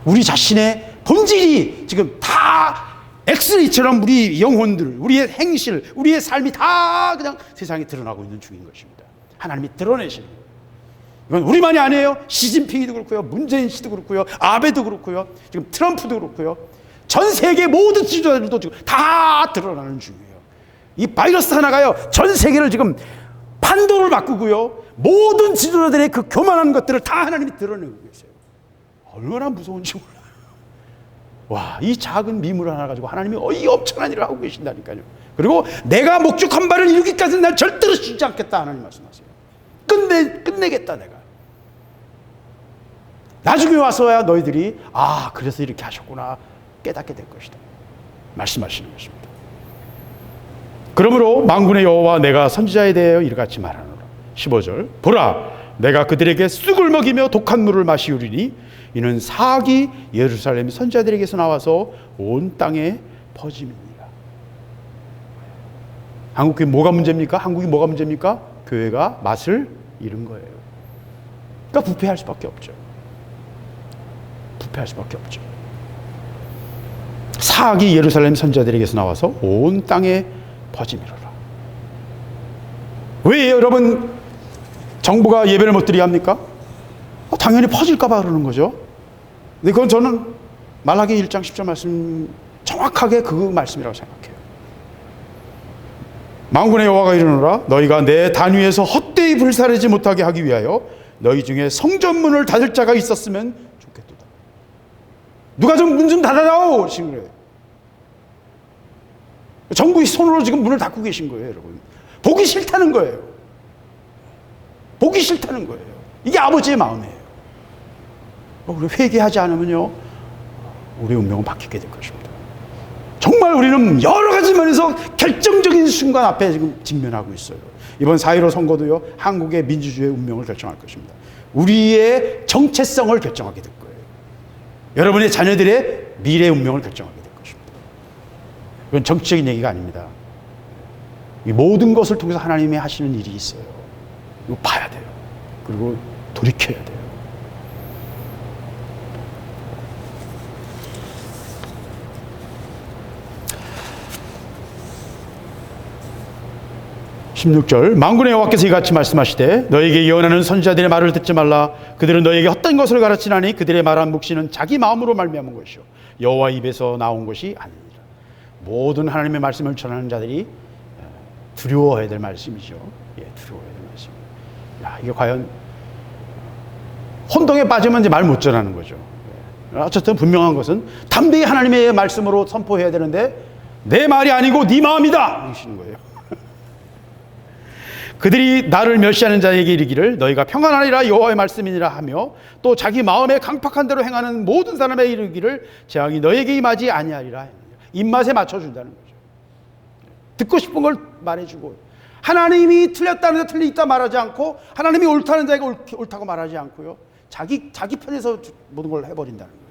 우리 자신의 본질이 지금 다 엑스레이처럼 우리 영혼들, 우리의 행실, 우리의 삶이 다 그냥 세상에 드러나고 있는 중인 것입니다. 하나님이 드러내시는 거예요. 이건 우리만이 아니에요. 시진핑이도 그렇고요. 문재인 씨도 그렇고요. 아베도 그렇고요. 지금 트럼프도 그렇고요. 전 세계 모든 지도자들도 지금 다 드러나는 중이에요. 이 바이러스 하나가요. 전 세계를 지금 판도를 바꾸고요. 모든 지도자들의 그 교만한 것들을 다 하나님이 드러내고 계세요. 얼마나 무서운지 몰라요. 와, 이 작은 미물 하나 가지고 하나님이 이 엄청난 일을 하고 계신다니까요. 그리고 내가 목적한 바를 이루기까지는 날 절대로 쉬지 않겠다 하나님 말씀하세요. 끝내겠다 내가. 나중에 와서야 너희들이 그래서 이렇게 하셨구나 깨닫게 될 것이다 말씀하시는 것입니다. 그러므로 만군의 여호와 내가 선지자에 대하여 이같이 말하노라. 15절 보라 내가 그들에게 쑥을 먹이며 독한 물을 마시우리니 이는 사악이 예루살렘 선지자들에게서 나와서 온 땅에 퍼짐이니라. 한국이 뭐가 문제입니까? 한국이 뭐가 문제입니까? 교회가 맛을 잃은 거예요. 그러니까 부패할 수밖에 없죠. 부패할 수밖에 없죠. 사악이 예루살렘 선지자들에게서 나와서 온 땅에 퍼짐이로라. 왜 여러분 정부가 예배를 못 드리게 합니까? 당연히 퍼질까 봐 그러는 거죠. 근데 그건 저는 말라기 1장 10절 말씀 정확하게 그 말씀이라고 생각해요. 만군의 여호와가 이르노라 너희가 내 단위에서 헛되이 불사르지 못하게 하기 위하여 너희 중에 성전문을 닫을 자가 있었으면 좋겠도다. 누가 좀 문 좀 닫아다오 지금 그래. 정부의 손으로 지금 문을 닫고 계신 거예요, 여러분. 보기 싫다는 거예요. 보기 싫다는 거예요. 이게 아버지의 마음이에요. 우리 회개하지 않으면요, 우리의 운명은 바뀌게 될 것입니다. 정말 우리는 여러 가지 면에서 결정적인 순간 앞에 지금 직면하고 있어요. 이번 4.15 선거도요, 한국의 민주주의의 운명을 결정할 것입니다. 우리의 정체성을 결정하게 될 거예요. 여러분의 자녀들의 미래 운명을 결정하게 될 것입니다. 이건 정치적인 얘기가 아닙니다. 이 모든 것을 통해서 하나님이 하시는 일이 있어요. 이거 봐야 돼요. 그리고 돌이켜야 돼요. 16절 만군의 여호와께서 이같이 말씀하시되 너에게 예언하는 선지자들의 말을 듣지 말라. 그들은 너에게 헛된 것을 가르치나니 그들의 말한 묵시는 자기 마음으로 말미암은 것이요 여호와 입에서 나온 것이 아니니라. 모든 하나님의 말씀을 전하는 자들이 두려워해야 될 말씀이죠. 두려워해야 될 말씀입니다. 이게 과연 혼동에 빠지면 이제 말 못 전하는 거죠. 어쨌든 분명한 것은 담대히 하나님의 말씀으로 선포해야 되는데 내 말이 아니고 네 마음이다 이러시는 거예요. 그들이 나를 멸시하는 자에게 이르기를 너희가 평안하리라 여호와의 말씀이니라 하며 또 자기 마음에 강팍한 대로 행하는 모든 사람에 이르기를 재앙이 너에게 임하지 아니하리라. 입맛에 맞춰준다는 거죠. 듣고 싶은 걸 말해주고 하나님이 틀렸다는 데 틀리다 말하지 않고 하나님이 옳다는 자에게 옳다고 말하지 않고요. 자기 편에서 모든 걸 해버린다는 거예요.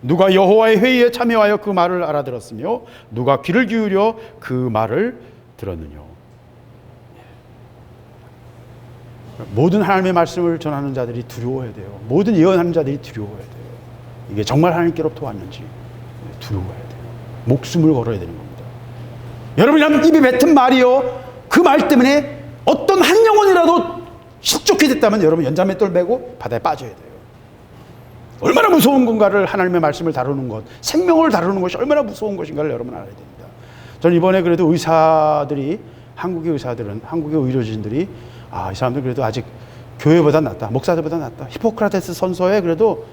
누가 여호와의 회의에 참여하여 그 말을 알아들었으며 누가 귀를 기울여 그 말을 들었느냐. 모든 하나님의 말씀을 전하는 자들이 두려워해야 돼요. 모든 예언하는 자들이 두려워해야 돼요. 이게 정말 하나님께로부터 왔는지 두려워해야 돼요. 목숨을 걸어야 되는 겁니다. 여러분이 입에 뱉은 말이요, 그 말 때문에 어떤 한 영혼이라도 실족해 됐다면 여러분 연자맷돌 메고 바다에 빠져야 돼요. 얼마나 무서운 건가를 하나님의 말씀을 다루는 것, 생명을 다루는 것이 얼마나 무서운 것인가를 여러분 알아야 됩니다. 저는 이번에 그래도 의사들이, 한국의 의사들은, 한국의 의료진들이 이 사람들 그래도 아직 교회보다 낫다, 목사들보다 낫다, 히포크라테스 선서에 그래도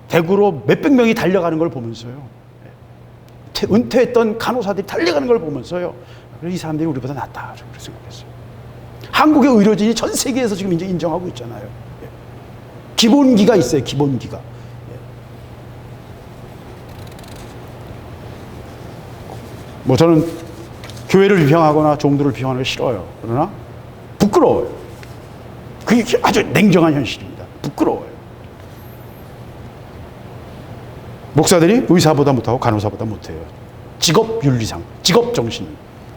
대구로 몇백 명이 달려가는 걸 보면서요, 은퇴했던 간호사들이 달려가는 걸 보면서요, 이 사람들이 우리보다 낫다, 저는 그렇게 생각했어요. 한국의 의료진이 전 세계에서 지금 이제 인정하고 있잖아요. 기본기가 있어요, 기본기가. 뭐 저는 교회를 비평하거나 종들을 비평하는 거 싫어요. 그러나 부끄러워요. 그게 아주 냉정한 현실입니다. 부끄러워요. 목사들이 의사보다 못하고 간호사보다 못해요. 직업 윤리상, 직업 정신.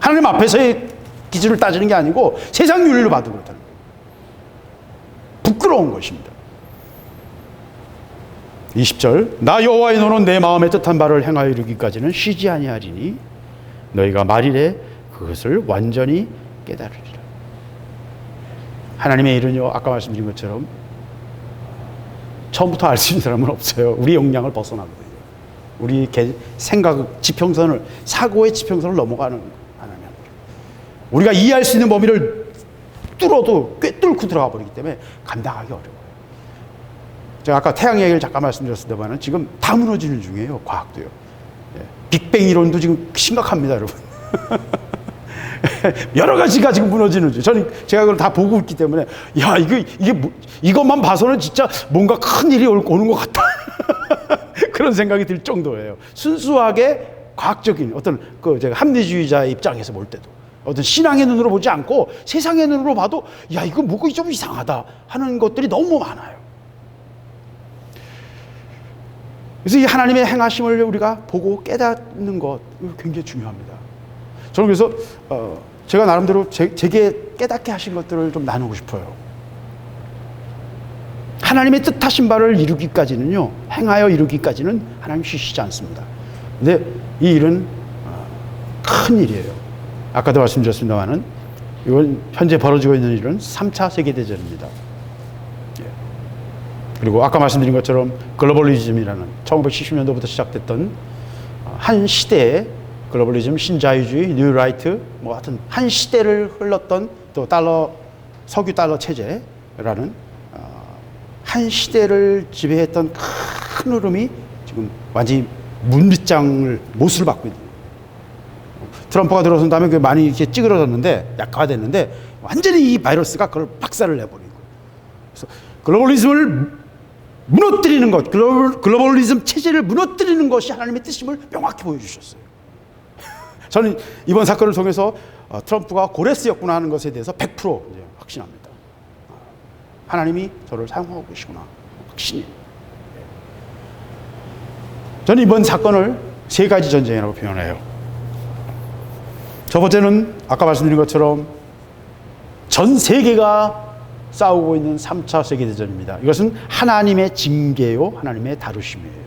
하나님 앞에서의 기준을 따지는 게 아니고 세상 윤리로 봐도 그렇다는 거예요. 부끄러운 것입니다. 20절 나 여호와의 노는 내 마음에 뜻한 바를 행하여 이르기까지는 쉬지 아니하리니 너희가 말이래 그것을 완전히 깨달으리라. 하나님의 일은요, 아까 말씀드린 것처럼 처음부터 알 수 있는 사람은 없어요. 우리 역량을 벗어나거든요. 우리 생각 지평선을, 사고의 지평선을 넘어가는 하나님. 우리가 이해할 수 있는 범위를 뚫어도 꿰뚫고 들어가 버리기 때문에 감당하기 어려워요. 제가 아까 태양 얘기를 잠깐 말씀드렸습니다만 지금 다 무너지는 중이에요. 과학도요. 빅뱅 이론도 지금 심각합니다, 여러분. 여러 가지가 지금 무너지는 중. 제가 그걸 다 보고 있기 때문에 이것만 봐서는 진짜 뭔가 큰 일이 오는 것 같다. 그런 생각이 들 정도예요. 순수하게 과학적인 어떤 제가 합리주의자의 입장에서 볼 때도 어떤 신앙의 눈으로 보지 않고 세상의 눈으로 봐도 이거 뭐가 좀 이상하다 하는 것들이 너무 많아요. 그래서 이 하나님의 행하심을 우리가 보고 깨닫는 것 굉장히 중요합니다. 저는 그래서 제가 나름대로 제게 깨닫게 하신 것들을 좀 나누고 싶어요. 하나님의 뜻하신 바를 이루기까지는요, 행하여 이루기까지는 하나님 쉬시지 않습니다. 근데 이 일은 큰 일이에요. 아까도 말씀드렸습니다만은 이건 현재 벌어지고 있는 일은 3차 세계대전입니다. 그리고 아까 말씀드린 것처럼 글로벌리즘이라는 1970년도부터 시작됐던 한 시대의 글로벌리즘, 신자유주의, 뉴라이트, 뭐 하여튼 한 시대를 흘렀던 또 석유 달러 체제라는 한 시대를 지배했던 큰 흐름이 지금 완전히 문빗장을 못을 받고 있는 거예요. 트럼프가 들어선 다음에 그 많이 이렇게 찌그러졌는데 약화됐는데 완전히 이 바이러스가 그걸 박살을 내버린 거예요. 그래서 글로벌리즘을 무너뜨리는 것, 글로벌리즘 체제를 무너뜨리는 것이 하나님의 뜻임을 명확히 보여주셨어요. 저는 이번 사건을 통해서 트럼프가 고레스였구나 하는 것에 대해서 100% 이제 확신합니다. 하나님이 저를 사용하고 계시구나. 확신이. 저는 이번 사건을 세 가지 전쟁이라고 표현해요. 첫 번째는 아까 말씀드린 것처럼 전 세계가 싸우고 있는 3차 세계대전입니다. 이것은 하나님의 징계요, 하나님의 다루심이에요.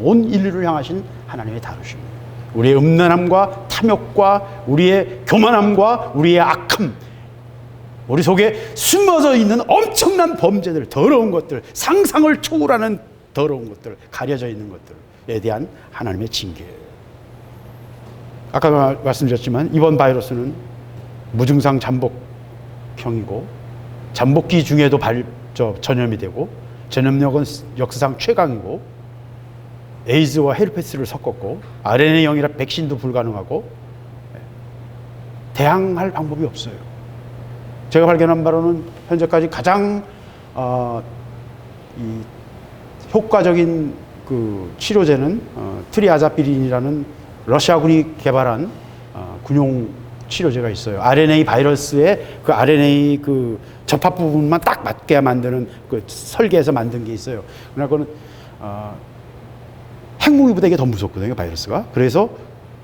온 인류를 향하신 하나님의 다루심이에요. 우리의 음란함과 탐욕과 우리의 교만함과 우리의 악함, 우리 속에 숨어져 있는 엄청난 범죄들, 더러운 것들, 상상을 초월하는 더러운 것들, 가려져 있는 것들에 대한 하나님의 징계예요. 아까 말씀드렸지만 이번 바이러스는 무증상 잠복형이고 잠복기 중에도 전염이 되고 전염력은 역사상 최강이고 에이즈와 헤르페스를 섞었고 RNA형이라 백신도 불가능하고 대항할 방법이 없어요. 제가 발견한 바로는 현재까지 가장 이 효과적인 그 치료제는 트리아자피린이라는 러시아군이 개발한 군용 치료제가 있어요. RNA 바이러스의 그 RNA 그 접합 부분만 딱 맞게 만드는 그 설계해서 만든 게 있어요. 그러나 그거는 핵무기보다 이게 더 무섭거든요, 바이러스가. 그래서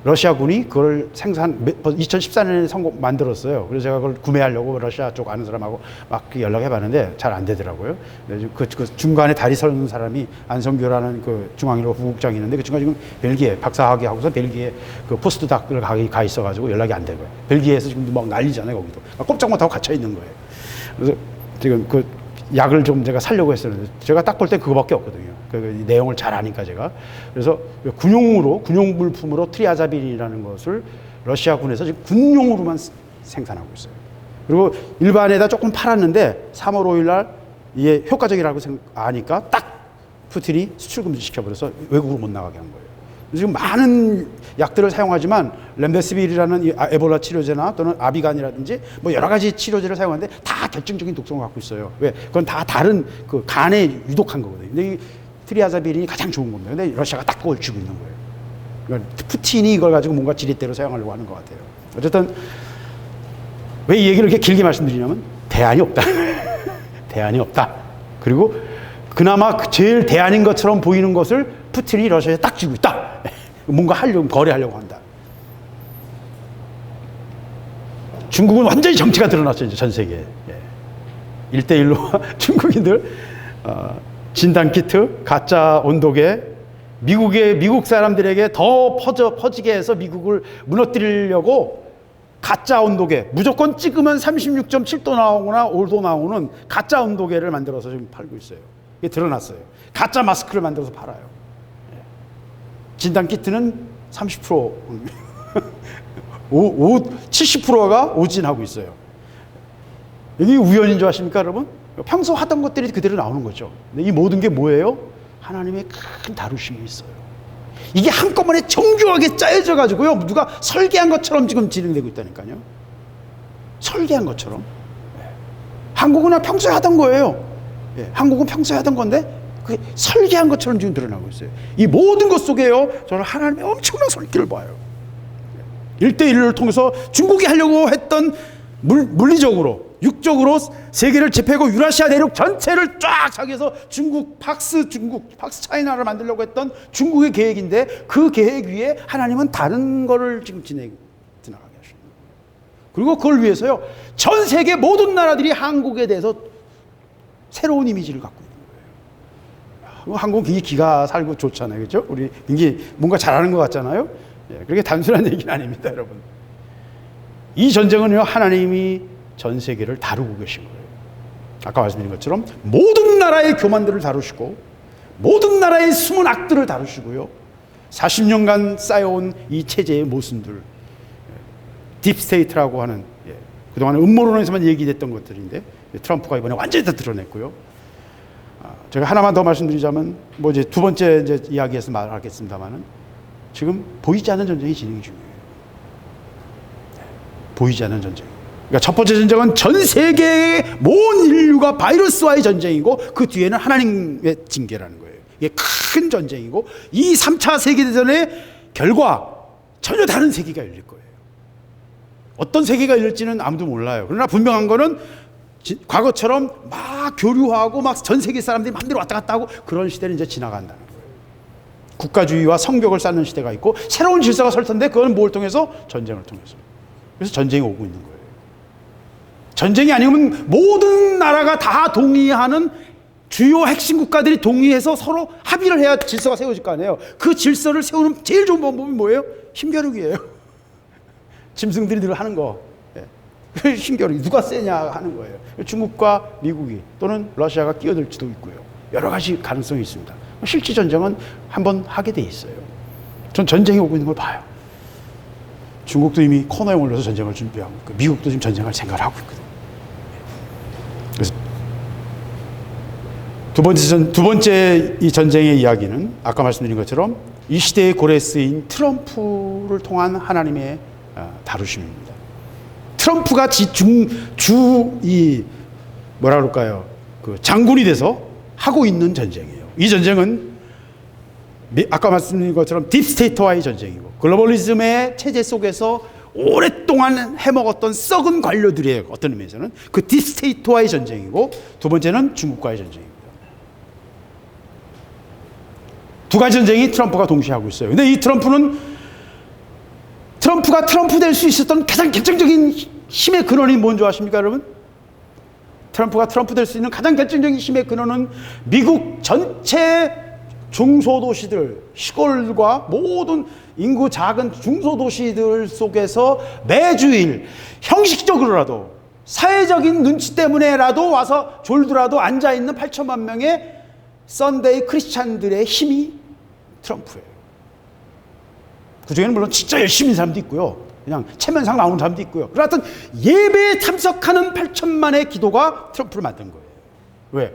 러시아군이 그걸 2014년에 만들었어요. 그래서 제가 그걸 구매하려고 러시아 쪽 아는 사람하고 막 연락해 봤는데 잘 안 되더라고요. 그 중간에 다리 서는 사람이 안성교라는 그 중앙일보 부국장이 있는데 그 친구가 지금 벨기에 박사학위 하고서 벨기에 그 포스트닥을 가 있어가지고 연락이 안 되고요. 벨기에에서 지금 막 난리잖아요, 거기도. 꼼짝 못하고 갇혀 있는 거예요. 그래서 지금 그 약을 좀 제가 사려고 했었는데 제가 딱 볼 때 그거밖에 없거든요. 그 내용을 잘 아니까 제가. 그래서 군용 물품으로 트리아자빈이라는 것을 러시아군에서 지금 군용으로만 생산하고 있어요. 그리고 일반에다 조금 팔았는데 3월 5일 날 이게 효과적이라고 아니까 딱 푸틴이 수출 금지 시켜버려서 외국으로 못 나가게 한 거예요. 지금 많은 약들을 사용하지만 렘데시빌이라는 에볼라 치료제나 또는 아비간이라든지 뭐 여러 가지 치료제를 사용하는데 다 결정적인 독성을 갖고 있어요. 왜? 그건 다 다른 그 간에 유독한 거거든요. 근데 이 트리아자비린이 가장 좋은 겁니다. 근데 러시아가 딱 그걸 쥐고 있는 거예요. 그러니까 푸틴이 이걸 가지고 뭔가 지렛대로 사용하려고 하는 것 같아요. 어쨌든 왜 이 얘기를 이렇게 길게 말씀드리냐면 대안이 없다. 대안이 없다. 그리고 그나마 제일 대안인 것처럼 보이는 것을 푸틴이 러시아에 딱 쥐고 있다. 뭔가 하려고, 거래하려고 한다. 중국은 완전히 정치가 드러났죠, 이제 전 세계에. 1대1로 중국인들, 진단키트, 가짜 온도계, 미국 사람들에게 더 퍼지게 해서 미국을 무너뜨리려고 가짜 온도계, 무조건 찍으면 36.7도 나오거나 5도 나오는 가짜 온도계를 만들어서 지금 팔고 있어요. 이게 드러났어요. 가짜 마스크를 만들어서 팔아요. 진단키트는 30%, 70%가 오진하고 있어요. 이게 우연인 줄 아십니까, 여러분? 평소 하던 것들이 그대로 나오는 거죠. 근데 이 모든 게 뭐예요? 하나님의 큰 다루심이 있어요. 이게 한꺼번에 정교하게 짜여져 가지고요, 누가 설계한 것처럼 지금 진행되고 있다니까요. 설계한 것처럼. 한국은 그냥 평소에 하던 거예요. 한국은 평소에 하던 건데 그게 설계한 것처럼 지금 드러나고 있어요. 이 모든 것 속에요, 저는 하나님의 엄청난 손길을 봐요. 1대1을 통해서 중국이 하려고 했던 물리적으로, 육적으로 세계를 제패하고 유라시아 대륙 전체를 쫙 자기에서 박스 차이나를 만들려고 했던 중국의 계획인데 그 계획 위에 하나님은 다른 거를 지금 지나가게 하십니다. 그리고 그걸 위해서요, 전 세계 모든 나라들이 한국에 대해서 새로운 이미지를 갖고 있는 거예요. 한국은 굉장히 기가 살고 좋잖아요. 그렇죠? 우리 굉장히 뭔가 잘하는 것 같잖아요. 그렇게 단순한 얘기는 아닙니다, 여러분. 이 전쟁은요, 하나님이 전 세계를 다루고 계신 거예요. 아까 말씀드린 것처럼 모든 나라의 교만들을 다루시고 모든 나라의 숨은 악들을 다루시고요, 40년간 쌓여온 이 체제의 모순들, 딥스테이트라고 하는, 그동안 음모론에서만 얘기됐던 것들인데 트럼프가 이번에 완전히 다 드러냈고요. 제가 하나만 더 말씀드리자면 뭐 이제 두 번째 이제 이야기에서 말하겠습니다만은 지금 보이지 않는 전쟁이 진행 중이에요. 보이지 않는 전쟁. 그러니까 첫 번째 전쟁은 전 세계의 모든 인류가 바이러스와의 전쟁이고 그 뒤에는 하나님의 징계라는 거예요. 이게 큰 전쟁이고 이 3차 세계대전의 결과 전혀 다른 세계가 열릴 거예요. 어떤 세계가 열릴지는 아무도 몰라요. 그러나 분명한 거는 과거처럼 막 교류하고 막 전 세계 사람들이 마음대로 왔다 갔다 하고 그런 시대는 이제 지나간다는 거예요. 국가주의와 성벽을 쌓는 시대가 있고 새로운 질서가 설 텐데 그건 뭘 통해서? 전쟁을 통해서. 그래서 전쟁이 오고 있는 거예요. 전쟁이 아니면 모든 나라가 다 동의하는 주요 핵심 국가들이 동의해서 서로 합의를 해야 질서가 세워질 거 아니에요. 그 질서를 세우는 제일 좋은 방법이 뭐예요? 힘겨루기예요. 짐승들이 늘 하는 거. 힘겨루기. 누가 세냐 하는 거예요. 중국과 미국이 또는 러시아가 끼어들지도 있고요. 여러 가지 가능성이 있습니다. 실제 전쟁은 한번 하게 돼 있어요. 전 전쟁이 오고 있는 걸 봐요. 중국도 이미 코너에 몰려서 전쟁을 준비하고 있고 미국도 지금 전쟁을 생각을 하고 있거든요. 그래서 두 번째 이 전쟁의 이야기는 아까 말씀드린 것처럼 이 시대의 고레스인 트럼프를 통한 하나님의 다루심입니다. 트럼프가 뭐라 그럴까요? 그 장군이 돼서 하고 있는 전쟁이에요. 이 전쟁은 아까 말씀드린 것처럼 딥스테이트와의 전쟁이고 글로벌리즘의 체제 속에서 오랫동안 해먹었던 썩은 관료들의 어떤 의미에서는 그 딥스테이트와의 전쟁이고 두 번째는 중국과의 전쟁입니다. 두 가지 전쟁이 트럼프가 동시에 하고 있어요. 근데 이 트럼프가 트럼프 될 수 있었던 가장 결정적인 힘의 근원이 뭔지 아십니까, 여러분? 트럼프가 트럼프 될 수 있는 가장 결정적인 힘의 근원은 미국 전체 중소도시들, 시골과 모든 인구 작은 중소도시들 속에서 매주일 형식적으로라도 사회적인 눈치 때문에라도 와서 졸더라도 앉아있는 8천만 명의 썬데이 크리스찬들의 힘이 트럼프예요. 그 중에는 물론 진짜 열심히 있는 사람도 있고요. 그냥 체면상 나오는 사람도 있고요. 그러나 하여튼 예배에 참석하는 8천만의 기도가 트럼프를 만든 거예요. 왜?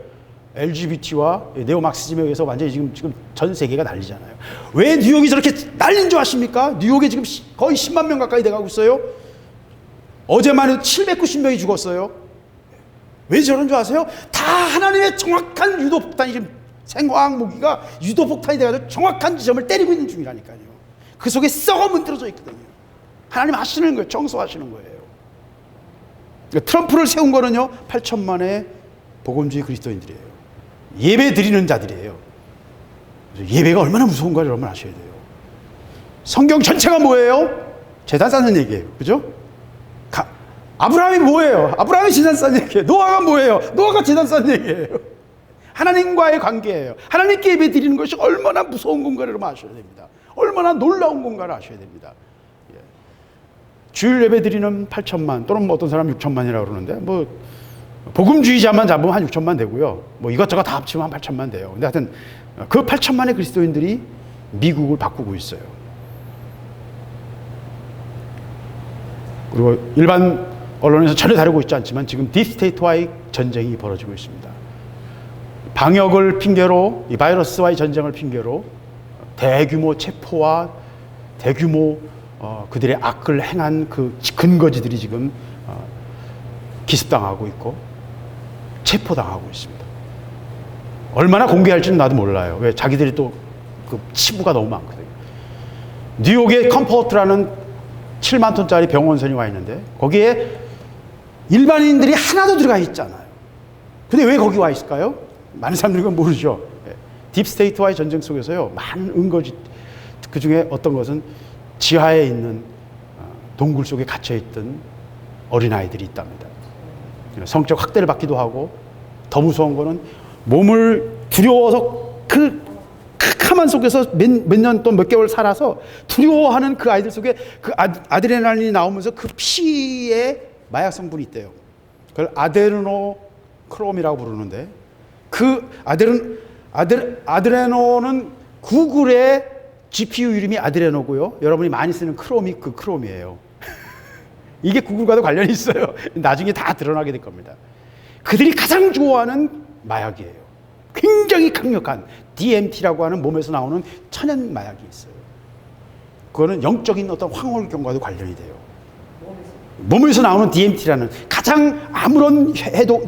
LGBT와 네오막시즘에 의해서 완전히 지금 전 세계가 난리잖아요. 왜 뉴욕이 저렇게 난린 줄 아십니까? 뉴욕에 지금 거의 10만 명 가까이 돼가고 있어요. 어제만 해도 790명이 죽었어요. 왜 저런 줄 아세요? 다 하나님의 정확한 유도폭탄이 지금 생화학 무기가 유도폭탄이 돼가지고 정확한 지점을 때리고 있는 중이라니까요. 그 속에 썩어 문드러져 있거든요. 하나님 하시는 거예요. 청소하시는 거예요. 그러니까 트럼프를 세운 거는요 8천만의 복음주의 그리스도인들이에요. 예배 드리는 자들이에요. 예배가 얼마나 무서운가를 여러분 아셔야 돼요. 성경 전체가 뭐예요? 제단 쌓는 얘기예요. 그죠? 아브라함이 뭐예요? 아브라함이 제단 쌓는 얘기예요. 노아가 뭐예요? 노아가 제단 쌓는 얘기예요. 하나님과의 관계예요. 하나님께 예배 드리는 것이 얼마나 무서운 건가를 여러분 아셔야 됩니다. 얼마나 놀라운 건가를 아셔야 됩니다. 주일 예배 드리는 8천만 또는 뭐 어떤 사람 6천만이라고 그러는데 뭐 복음주의자만 잡으면 한 6천만 되고요. 뭐 이것저것 다 합치면 한 8천만 돼요. 근데 하여튼 그 8천만의 그리스도인들이 미국을 바꾸고 있어요. 그리고 일반 언론에서 전혀 다루고 있지 않지만 지금 딥스테이트와의 전쟁이 벌어지고 있습니다. 방역을 핑계로 이 바이러스와의 전쟁을 핑계로 대규모 체포와 대규모 그들의 악을 행한 그 근거지들이 지금 기습당하고 있고 체포당하고 있습니다. 얼마나 공개할지는 나도 몰라요. 왜? 자기들이 또 그 치부가 너무 많거든요. 뉴욕의 컴포트라는 7만 톤짜리 병원선이 와 있는데 거기에 일반인들이 하나도 들어가 있잖아요. 근데 왜 거기 와 있을까요? 많은 사람들이 그건 모르죠. 딥스테이트와의 전쟁 속에서요 많은 은거지 그 중에 어떤 것은 지하에 있는 동굴 속에 갇혀있던 어린아이들이 있답니다. 성적 학대를 받기도 하고 더 무서운 거는 몸을 두려워서 그 캄캄한 속에서 몇 년 또 몇 개월 살아서 두려워하는 그 아이들 속에 그 아드레날린이 나오면서 그 피에 마약 성분이 있대요. 그걸 아데노크롬이라고 부르는데 그 아드레노는 구글의 GPU 이름이 아드레노고요. 여러분이 많이 쓰는 크롬이 그 크롬이에요. 이게 구글과도 관련이 있어요. 나중에 다 드러나게 될 겁니다. 그들이 가장 좋아하는 마약이에요. 굉장히 강력한 DMT라고 하는 몸에서 나오는 천연 마약이 있어요. 그거는 영적인 어떤 황홀경과도 관련이 돼요. 몸에서 나오는 DMT라는 가장 아무런 해도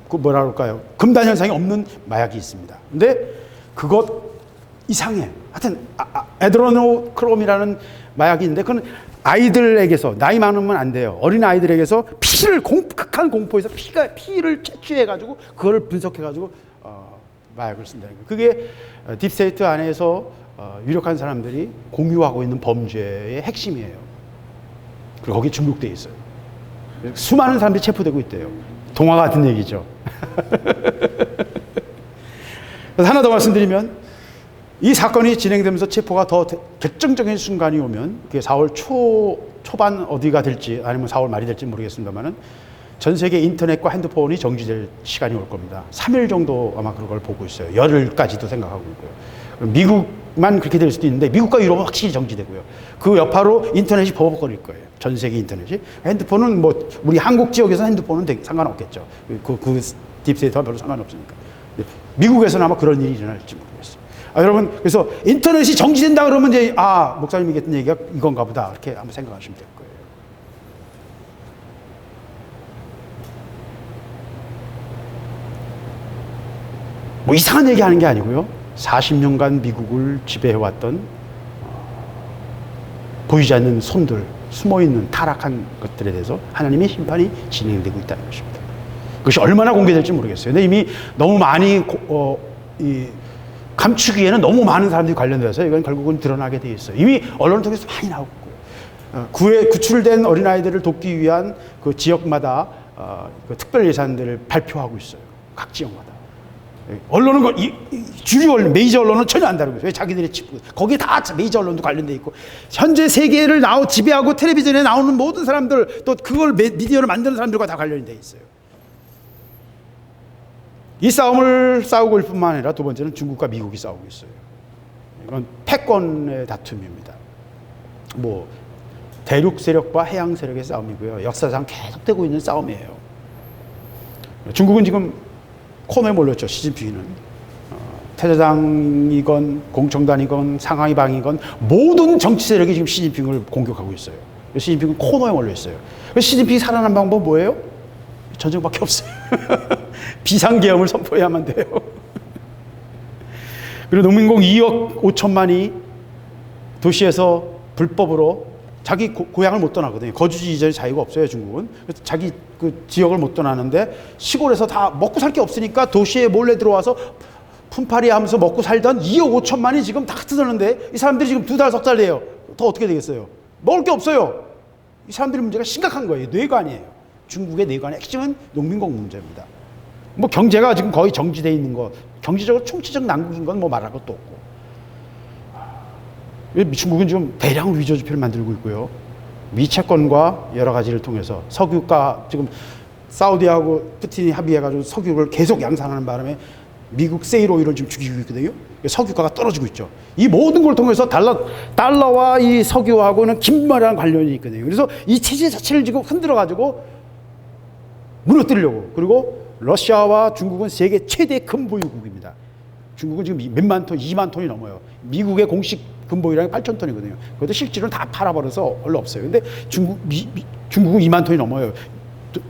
그 뭐라 그럴까요? 금단 현상이 없는 마약이 있습니다. 근데 그것 이상해. 하여튼 에드레노크롬이라는 마약이 있는데 그건 아이들에게서 나이 많으면 안 돼요. 어린 아이들에게서 극한 공포에서 피를 채취해가지고 그거를 분석해가지고 마약을 쓴다는 거예요. 그게 딥스테이트 안에서 유력한 사람들이 공유하고 있는 범죄의 핵심이에요. 그리고 거기에 중독돼 있어요. 수많은 사람들이 체포되고 있대요. 동화 같은 얘기죠. 그래서 하나 더 말씀드리면 이 사건이 진행되면서 체포가 더 결정적인 순간이 오면 그게 4월 초반 어디가 될지 아니면 4월 말이 될지 모르겠습니다만은 전 세계 인터넷과 핸드폰이 정지될 시간이 올 겁니다. 3일 정도 아마 그걸 보고 있어요. 열흘까지도 생각하고 있고요. 미국만 그렇게 될 수도 있는데 미국과 유럽은 확실히 정지되고요. 그 여파로 인터넷이 버벅거릴 거예요. 전 세계 인터넷이. 핸드폰은 뭐 우리 한국 지역에서 핸드폰은 상관없겠죠. 그 딥스테이트와 별로 상관없으니까. 미국에서는 아마 그런 일이 일어날지 모르겠어요. 여러분, 그래서 인터넷이 정지된다 그러면 이제 목사님이 했던 얘기가 이건가 보다 이렇게 한번 생각하시면 될 거예요. 뭐 이상한 얘기 하는 게 아니고요. 40년간 미국을 지배해왔던 보이지 않는 손들, 숨어있는 타락한 것들에 대해서 하나님의 심판이 진행되고 있다는 것입니다. 그것이 얼마나 공개될지 모르겠어요. 근데 이미 너무 많이 감추기에는 너무 많은 사람들이 관련돼서 이건 결국은 드러나게 돼 있어요. 이미 언론을 통해서 많이 나오고 구출된 어린아이들을 돕기 위한 그 지역마다 그 특별 예산들을 발표하고 있어요. 각 지역마다. 언론은 주류 언론, 메이저 언론은 전혀 안 다루고 있어요. 왜 자기들이 거기에 다 메이저 언론도 관련돼 있고 현재 세계를 지배하고 텔레비전에 나오는 모든 사람들 또 그걸 미디어를 만드는 사람들과 다 관련이 돼 있어요. 이 싸움을 싸우고 있을 뿐만 아니라 두 번째는 중국과 미국이 싸우고 있어요. 이건 패권의 다툼입니다. 뭐 대륙 세력과 해양 세력의 싸움이고요. 역사상 계속되고 있는 싸움이에요. 중국은 지금 코너에 몰렸죠. 시진핑은 태자당이건 공청단이건 상하이방이건 모든 정치 세력이 지금 시진핑을 공격하고 있어요. 시진핑은 코너에 몰려 있어요. 시진핑이 살아난 방법 뭐예요? 전쟁밖에 없어요. 비상계엄을 선포해야만 돼요. 그리고 농민공 2억 5천만이 도시에서 불법으로 자기 고향을 못 떠나거든요. 거주지 이전에 자유가 없어요, 중국은. 그래서 자기 그 지역을 못 떠나는데 시골에서 다 먹고 살 게 없으니까 도시에 몰래 들어와서 품팔이 하면서 먹고 살던 2억 5천만이 지금 다 흩어졌는데 이 사람들이 지금 2달, 석 달 돼요. 더 어떻게 되겠어요? 먹을 게 없어요. 이 사람들의 문제가 심각한 거예요. 뇌관이에요. 중국의 뇌관의 핵심은 농민공 문제입니다. 뭐 경제가 지금 거의 정지되어 있는 거, 경제적으로 총체적 난국인 건 뭐 말할 것도 없고. 중국은 지금 대량 위조지표를 만들고 있고요. 미채권과 여러 가지를 통해서 석유가 지금 사우디하고 푸틴이 합의해가지고 석유를 계속 양산하는 바람에 미국 세일 오일을 지금 죽이고 있거든요. 석유가가 떨어지고 있죠. 이 모든 걸 통해서 달러와 이 석유하고는 긴밀한 관련이 있거든요. 그래서 이 체제 자체를 지금 흔들어가지고 무너뜨리려고. 그리고 러시아와 중국은 세계 최대 금보유국입니다. 중국은 지금 몇만 톤, 2만 톤이 넘어요. 미국의 공식 금보유량이 8천 톤이거든요. 그것도 실제로는 다 팔아버려서 별로 없어요. 근데 중국은 2만 톤이 넘어요.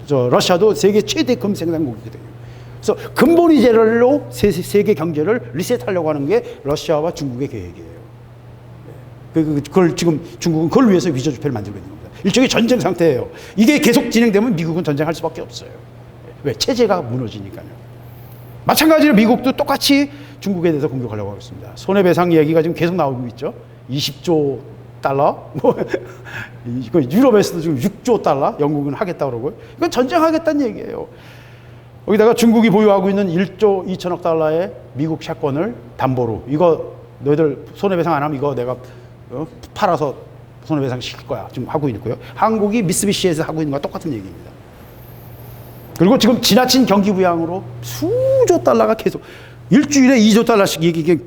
러시아도 세계 최대 금 생산국이거든요. 그래서 근본이 제럴로 세계 경제를 리셋하려고 하는 게 러시아와 중국의 계획이에요. 그걸 지금 중국은 그걸 위해서 위조지표를 만들고 있는 겁니다. 일종의 전쟁 상태예요. 이게 계속 진행되면 미국은 전쟁할 수밖에 없어요. 왜? 체제가 무너지니까요. 마찬가지로 미국도 똑같이 중국에 대해서 공격하려고 하고 있습니다. 손해배상 얘기가 지금 계속 나오고 있죠. 20조 달러? 이거 유럽에서도 지금 6조 달러? 영국은 하겠다고 그러고요. 이건 전쟁하겠다는 얘기예요. 거기다가 중국이 보유하고 있는 1조 2천억 달러의 미국 채권을 담보로 이거 너희들 손해배상 안 하면 이거 내가 팔아서 손해배상 시킬 거야. 지금 하고 있고요. 한국이 미쓰비시에서 하고 있는 거와 똑같은 얘기입니다. 그리고 지금 지나친 경기 부양으로 수조 달러가 계속 일주일에 2조 달러씩 이게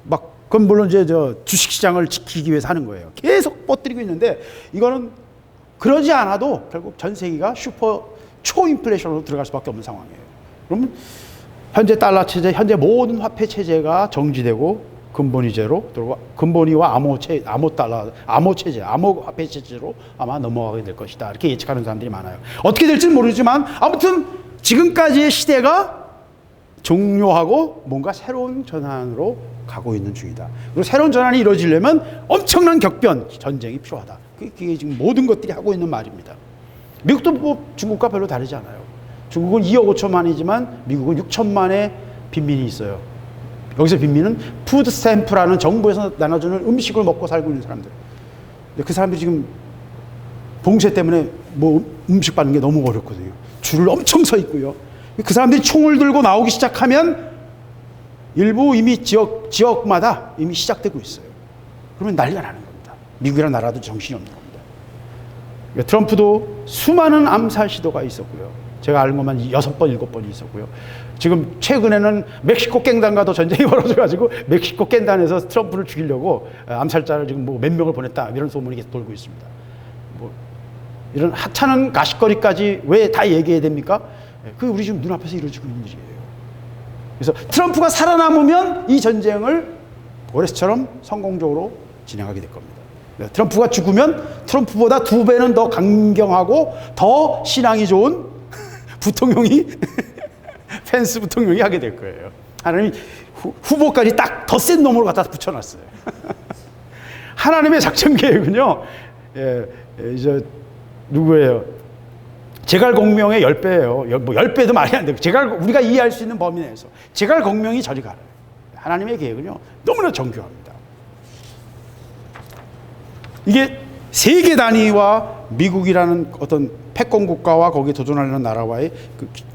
막 그건 물론 이제 저 주식시장을 지키기 위해서 하는 거예요. 계속 뻗뜨리고 있는데 이거는 그러지 않아도 결국 전 세계가 초인플레이션으로 들어갈 수밖에 없는 상황이에요. 그러면 현재 달러 체제, 현재 모든 화폐 체제가 정지되고 근본이제로, 그리고 근본이와 암호 체제, 암호 화폐 체제로 아마 넘어가게 될 것이다. 이렇게 예측하는 사람들이 많아요. 어떻게 될지는 모르지만 아무튼 지금까지의 시대가 종료하고 뭔가 새로운 전환으로 가고 있는 중이다. 그리고 새로운 전환이 이루어지려면 엄청난 격변, 전쟁이 필요하다. 그게 지금 모든 것들이 하고 있는 말입니다. 미국도 뭐 중국과 별로 다르지 않아요. 중국은 2억 5천만이지만 미국은 6천만의 빈민이 있어요. 여기서 빈민은 푸드 스탬프라는 정부에서 나눠주는 음식을 먹고 살고 있는 사람들. 근데 그 사람들이 지금 봉쇄 때문에 뭐 음식 받는 게 너무 어렵거든요. 줄을 엄청 서 있고요. 그 사람들이 총을 들고 나오기 시작하면 일부 이미 지역마다 이미 시작되고 있어요. 그러면 난리가 나는 겁니다. 미국이라는 나라도 정신이 없는 겁니다. 트럼프도 수많은 암살 시도가 있었고요. 제가 알는 것만 6번, 7번이 있었고요. 지금 최근에는 멕시코 갱단과도 전쟁이 벌어져가지고 멕시코 갱단에서 트럼프를 죽이려고 암살자를 지금 뭐 몇 명을 보냈다 이런 소문이 계속 돌고 있습니다. 뭐 이런 하찮은 가십거리까지 왜 다 얘기해야 됩니까? 그게 우리 지금 눈앞에서 이루어지고 있는 일이에요. 그래서 트럼프가 살아남으면 이 전쟁을 오레스처럼 성공적으로 진행하게 될 겁니다. 트럼프가 죽으면 트럼프보다 2배는 더 강경하고 더 신앙이 좋은 부통령이 펜스 부통령이 하게 될 거예요. 하나님이 후보까지 딱 더 센 놈으로 갖다 붙여놨어요. 하나님의 작전 계획은요, 이제 누구예요? 제갈공명의 10배예요. 뭐 10배도 말이 안 되고 우리가 이해할 수 있는 범위 내에서 제갈공명이 저리 가요. 하나님의 계획은요 너무나 정교합니다. 이게 세계 단위와 미국이라는 어떤 패권 국가와 거기에 도전하려는 나라와의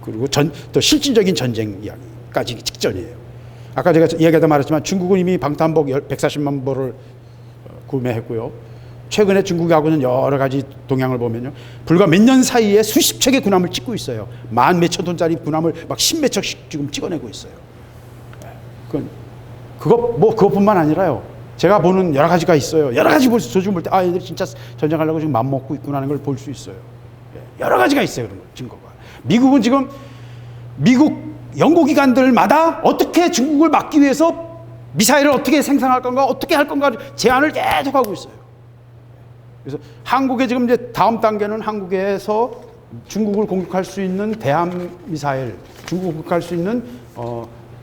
그리고 또 실질적인 전쟁 이야기까지 직전이에요. 아까 제가 이야기하다 말했지만 중국은 이미 방탄복 140만 벌을 구매했고요. 최근에 중국이 하고 있는 여러 가지 동향을 보면요, 불과 몇 년 사이에 수십 척의 군함을 찍고 있어요. 만 몇천 톤짜리 군함을 막 십몇 척씩 지금 찍어내고 있어요. 그것뿐만 아니라요. 제가 보는 여러 가지가 있어요. 여러 가지 조짐 볼 때, 얘들 진짜 전쟁하려고 지금 맘 먹고 있구나 하는 걸 볼 수 있어요. 여러 가지가 있어요. 그런 증거가. 미국은 지금 연구기관들마다 어떻게 중국을 막기 위해서 미사일을 어떻게 생산할 건가, 어떻게 할 건가 제안을 계속 하고 있어요. 그래서 한국에 지금 이제 다음 단계는 한국에서 중국을 공격할 수 있는 대함 미사일, 중국을 공격할 수 있는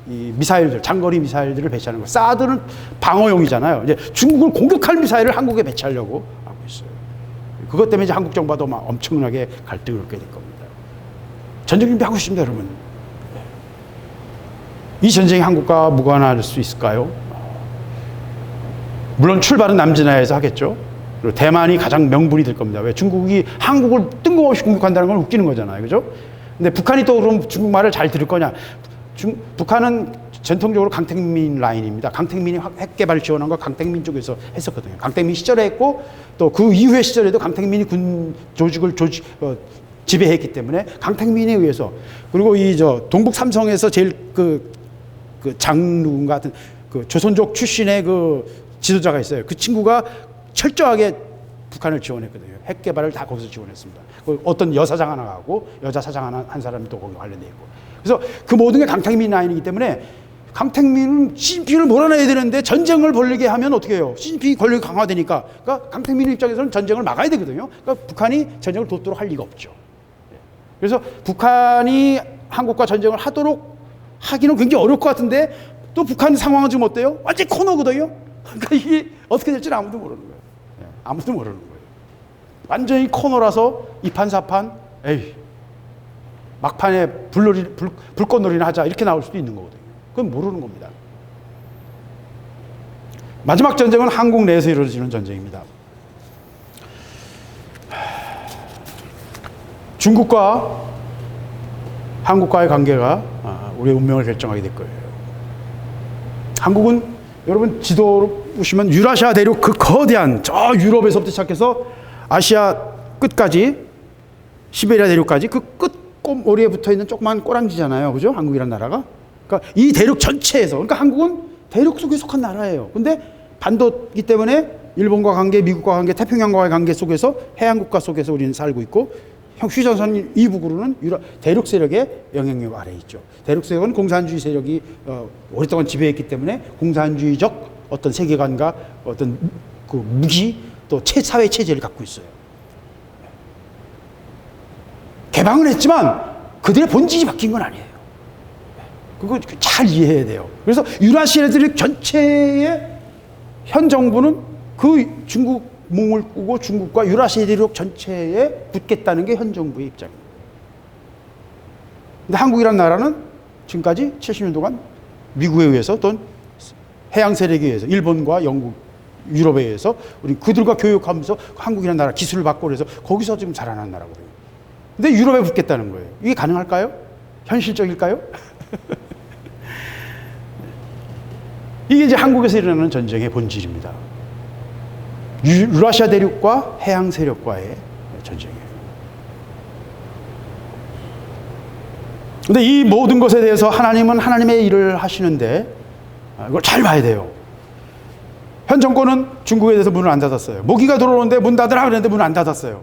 이 미사일들, 장거리 미사일들을 배치하는 거. 사드는 방어용이잖아요. 이제 중국을 공격할 미사일을 한국에 배치하려고 하고 있어요. 그것 때문에 이제 한국 정부도 막 엄청나게 갈등을 겪게 될 겁니다. 전쟁 준비하고 있습니다, 여러분. 이 전쟁이 한국과 무관할 수 있을까요? 물론 출발은 남진아에서 하겠죠. 그리고 대만이 가장 명분이 될 겁니다. 왜? 중국이 한국을 뜬금없이 공격한다는 건 웃기는 거잖아요. 그죠? 근데 북한이 또 그럼 중국말을 잘 들을 거냐? 북한은 전통적으로 강택민 라인입니다. 강택민이 핵 개발 지원한 거 강택민 쪽에서 했었거든요. 강택민 시절에 했고 또 그 이후의 시절에도 강택민이 군 조직을 지배했기 때문에 강택민에 의해서, 그리고 동북 삼성에서 제일 그 장누군가 같은 그 조선족 출신의 그 지도자가 있어요. 그 친구가 철저하게 북한을 지원했거든요. 핵 개발을 다 거기서 지원했습니다. 어떤 여사장 하나 가고 여자 사장 한 사람이 또 거기 관련돼 있고. 그래서 그 모든 게 강택민 라인이기 때문에 강택민은 시진핑을 몰아내야 되는데 전쟁을 벌리게 하면 어떻게 해요? 시진핑이 권력이 강화되니까. 그러니까 강택민 입장에서는 전쟁을 막아야 되거든요. 그러니까 북한이 전쟁을 돕도록 할 리가 없죠. 그래서 북한이 한국과 전쟁을 하기는 굉장히 어려울 것 같은데 또 북한 상황은 지금 어때요? 완전히 코너거든요. 그러니까 이게 어떻게 될지는 아무도 모르는 거예요. 아무도 모르는 거예요. 완전히 코너라서 이판사판, 막판에 불꽃놀이나 하자 이렇게 나올 수도 있는 거거든요. 그건 모르는 겁니다. 마지막 전쟁은 한국 내에서 이루어지는 전쟁입니다. 중국과 한국과의 관계가 우리의 운명을 결정하게 될 거예요. 한국은 여러분 지도로 보시면 유라시아 대륙 그 거대한 저 유럽에서부터 시작해서 아시아 끝까지 시베리아 대륙까지 그 끝꼬리에 붙어 있는 조그만 꼬랑지잖아요. 그죠? 한국이라는 나라가. 그러니까 이 대륙 전체에서, 그러니까 한국은 대륙 속에 속한 나라예요. 근데 반도이기 때문에 일본과 관계, 미국과 관계, 태평양과의 관계 속에서 해양국가 속에서 우리는 살고 있고 휴전선 이북으로는 대륙 세력의 영향력 아래에 있죠. 대륙 세력은 공산주의 세력이 오랫동안 지배했기 때문에 공산주의적 어떤 세계관과 어떤 그 무기 또 사회 체제를 갖고 있어요. 개방은 했지만 그들의 본질이 바뀐 건 아니에요. 그거 잘 이해해야 돼요. 그래서 유라시아 대륙 전체의 현 정부는 그 중국 몽을 꾸고 중국과 유라시아 대륙 전체에 붙겠다는 게 현 정부의 입장입니다. 근데 한국이란 나라는 지금까지 70년 동안 미국에 의해서 또는 해양 세력에 의해서 일본과 영국, 유럽에 의해서 우리 그들과 교육하면서 한국이라는 나라 기술을 받고 그래서 거기서 지금 자라난 나라거든요. 근데 유럽에 붙겠다는 거예요. 이게 가능할까요? 현실적일까요? 이게 이제 한국에서 일어나는 전쟁의 본질입니다. 유라시아 대륙과 해양 세력과의 전쟁이에요. 근데 이 모든 것에 대해서 하나님은 하나님의 일을 하시는데 이걸 잘 봐야 돼요. 현 정권은 중국에 대해서 문을 안 닫았어요. 모기가 들어오는데 문 닫으라 그랬는데 문을 안 닫았어요.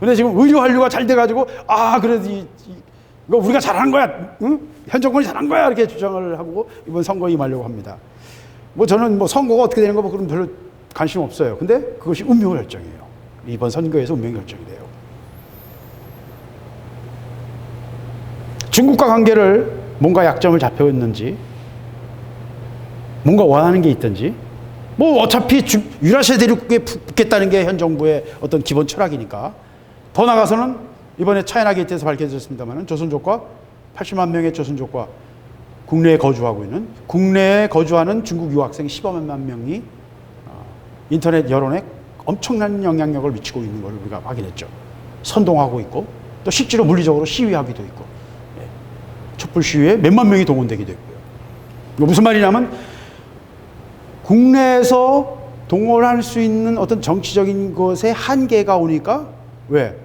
근데 지금 의료 한류가 잘 돼가지고 그래도 이거 우리가 잘하는 거야, 응? 현 정권이 잘한 거야 이렇게 주장을 하고 이번 선거에 임하려고 합니다. 저는 선거가 어떻게 되는 거 그럼 별로 관심 없어요. 근데 그것이 운명 결정이에요. 이번 선거에서 운명 결정이 돼요. 중국과 관계를 뭔가 약점을 잡혀있는지, 뭔가 원하는 게 있든지, 어차피 유라시아 대륙에 붙겠다는 게 현 정부의 어떤 기본 철학이니까. 더 나가서는 이번에 차이나 게이트에서 밝혀졌습니다만 조선족과 80만 명의 조선족과 국내에 거주하는 중국 유학생 15만 명이 인터넷 여론에 엄청난 영향력을 미치고 있는 걸 우리가 확인했죠. 선동하고 있고 또 실제로 물리적으로 시위하기도 있고 촛불 시위에 몇만 명이 동원되기도 했고요. 무슨 말이냐면 국내에서 동원할 수 있는 어떤 정치적인 것에 한계가 오니까 왜?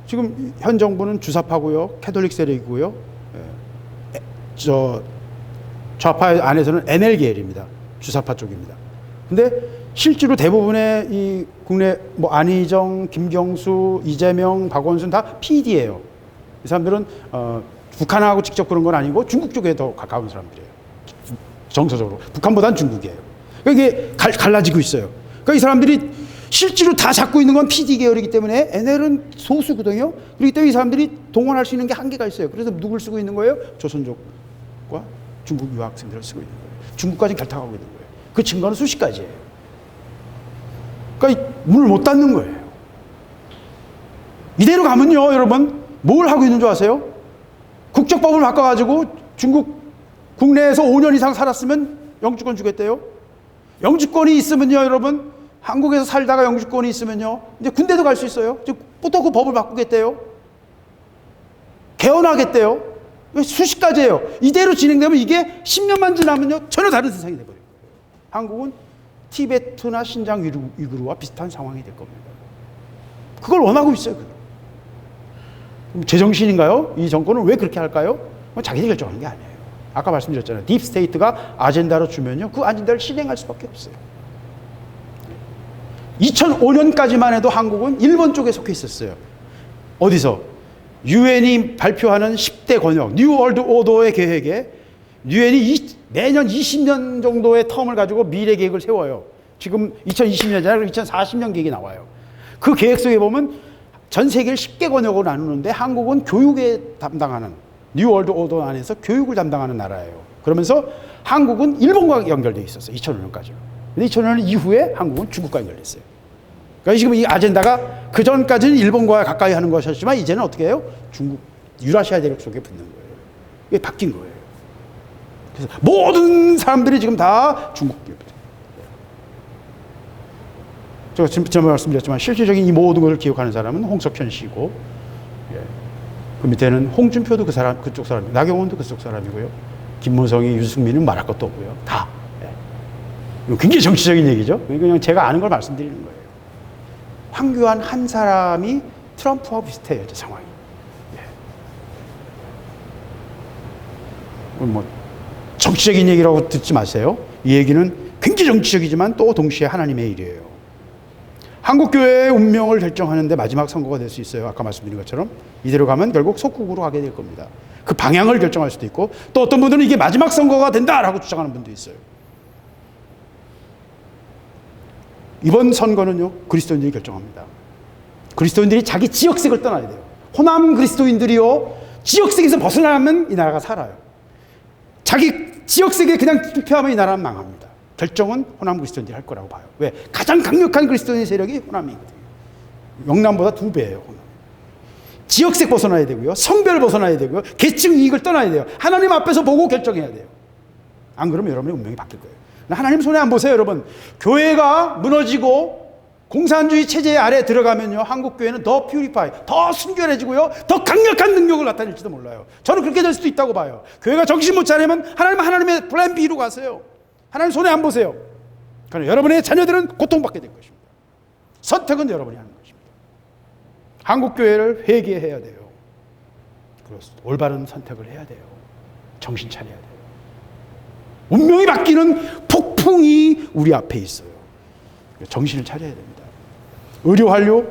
지금 현 정부는 주사파고요, 캐톨릭 세력이고요, 좌파 안에서는 NL 계열입니다. 주사파 쪽입니다. 근데 실제로 대부분의 이 국내 안희정, 김경수, 이재명, 박원순 다 PD예요. 이 사람들은 북한하고 직접 그런 건 아니고 중국 쪽에 더 가까운 사람들이에요. 정서적으로 북한보다는 중국이에요. 그러니까 이게 갈라지고 있어요. 그러니까 이 사람들이 실제로 다 잡고 있는 건 PD 계열이기 때문에 NL은 소수거든요. 그렇기 때문에 이 사람들이 동원할 수 있는 게 한계가 있어요. 그래서 누굴 쓰고 있는 거예요? 조선족과 중국 유학생들을 쓰고 있는 거예요. 중국까지 결탁하고 있는 거예요. 그 증거는 수십 가지예요. 그러니까 문을 못 닫는 거예요. 이대로 가면요, 여러분, 뭘 하고 있는 줄 아세요? 국적법을 바꿔가지고 중국 국내에서 5년 이상 살았으면 영주권 주겠대요. 영주권이 있으면요, 여러분, 한국에서 살다가 영주권이 있으면요, 이제 군대도 갈 수 있어요. 또 그 법을 바꾸겠대요. 개헌하겠대요. 수십 가지예요. 이대로 진행되면 이게 10년만 지나면요, 전혀 다른 세상이 돼버려요. 한국은 티베트나 신장 위구르와 비슷한 상황이 될 겁니다. 그걸 원하고 있어요. 그럼 제정신인가요? 이 정권은 왜 그렇게 할까요? 자기들이 결정하는 게 아니에요. 아까 말씀드렸잖아요. 딥스테이트가 아젠다로 주면요, 그 아젠다를 실행할 수밖에 없어요. 2005년까지만 해도 한국은 일본 쪽에 속해 있었어요. 어디서? 유엔이 발표하는 10대 권역, 뉴 월드 오더의 계획에 유엔이 매년 20년 정도의 텀을 가지고 미래 계획을 세워요. 지금 2020년이잖아요. 2040년 계획이 나와요. 그 계획 속에 보면 전 세계를 10개 권역으로 나누는데 한국은 교육에 담당하는, 뉴 월드 오더 안에서 교육을 담당하는 나라예요. 그러면서 한국은 일본과 연결되어 있었어요. 2005년까지. 근데 2005년 이후에 한국은 중국과 연결됐어요. 그러니까 지금 이 아젠다가 그 전까지는 일본과 가까이 하는 것이었지만 이제는 어떻게 해요? 중국, 유라시아 대륙 속에 붙는 거예요. 이게 바뀐 거예요. 그래서 모든 사람들이 지금 다 중국입니다. 제가 지금 말씀드렸지만 실질적인 이 모든 것을 기억하는 사람은 홍석현 씨고, 그 밑에는 홍준표도 그쪽 사람, 나경원도 그쪽 사람이고요. 김무성이, 유승민은 말할 것도 없고요. 다. 굉장히 정치적인 얘기죠. 그냥 제가 아는 걸 말씀드리는 거예요. 황교안 한 사람이 트럼프와 비슷해요, 제 상황이. 정치적인 얘기라고 듣지 마세요. 이 얘기는 굉장히 정치적이지만 또 동시에 하나님의 일이에요. 한국교회의 운명을 결정하는데 마지막 선거가 될 수 있어요. 아까 말씀드린 것처럼 이대로 가면 결국 속국으로 가게 될 겁니다. 그 방향을 결정할 수도 있고, 또 어떤 분들은 이게 마지막 선거가 된다라고 주장하는 분도 있어요. 이번 선거는요, 그리스도인들이 결정합니다. 그리스도인들이 자기 지역색을 떠나야 돼요. 호남 그리스도인들이요, 지역색에서 벗어나면 이 나라가 살아요. 자기 지역색에 그냥 투표하면 이 나라는 망합니다. 결정은 호남 그리스도인들이 할 거라고 봐요. 왜? 가장 강력한 그리스도인의 세력이 호남이거든요. 영남보다 2배예요. 호남. 지역색 벗어나야 되고요, 성별 벗어나야 되고요, 계층 이익을 떠나야 돼요. 하나님 앞에서 보고 결정해야 돼요. 안 그러면 여러분의 운명이 바뀔 거예요. 하나님 손에 안 보세요, 여러분. 교회가 무너지고 공산주의 체제 아래 들어가면요, 한국 교회는 더 퓨리파이, 더 순결해지고요, 더 강력한 능력을 나타낼지도 몰라요. 저는 그렇게 될 수도 있다고 봐요. 교회가 정신 못 차리면 하나님의 플랜 B로 가세요. 하나님 손에 안 보세요. 그러나 여러분의 자녀들은 고통받게 될 것입니다. 선택은 여러분이 하는 것입니다. 한국 교회를 회개해야 돼요. 그렇습니다. 올바른 선택을 해야 돼요. 정신 차려야 돼요. 운명이 바뀌는 폭풍이 우리 앞에 있어요. 정신을 차려야 됩니다. 의료 완료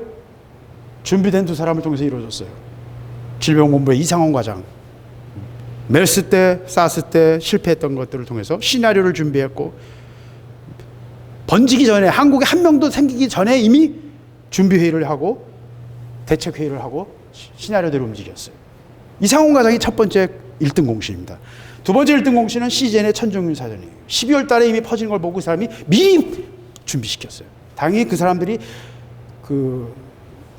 준비된 2사람을 통해서 이루어졌어요. 질병본부의 이상원 과장, 메르스 때, 사스 때 실패했던 것들을 통해서 시나리오를 준비했고, 번지기 전에, 한국에 한 명도 생기기 전에 이미 준비회의를 하고 대책회의를 하고 시나리오대로 움직였어요. 이상원 과장이 첫 번째 1등 공신입니다. 두 번째 1등 공신은 CGN의 천정윤 사장이에요. 12월 달에 이미 퍼진 걸 보고 그 사람이 미리 준비시켰어요. 당연히 그 사람들이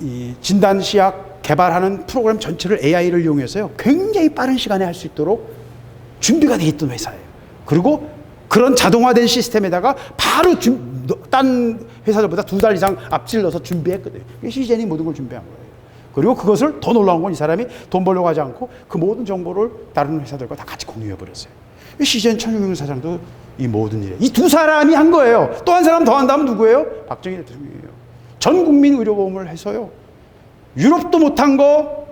이 진단시약 개발하는 프로그램 전체를 AI를 이용해서요, 굉장히 빠른 시간에 할 수 있도록 준비가 돼 있던 회사예요. 그리고 그런 자동화된 시스템에다가 바로 딴 회사들보다 2달 이상 앞질러서 준비했거든요. CGN이 모든 걸 준비한 거예요. 그리고 그것을 더 놀라운 건 이 사람이 돈 벌려고 하지 않고 그 모든 정보를 다른 회사들과 다 같이 공유해버렸어요. CGN 천용영 사장도 이 모든 일에 이 2사람이 한 거예요. 또 한 사람 더 한다면 누구예요? 박정희 대통령이에요. 전 국민 의료보험을 해서요, 유럽도 못한 거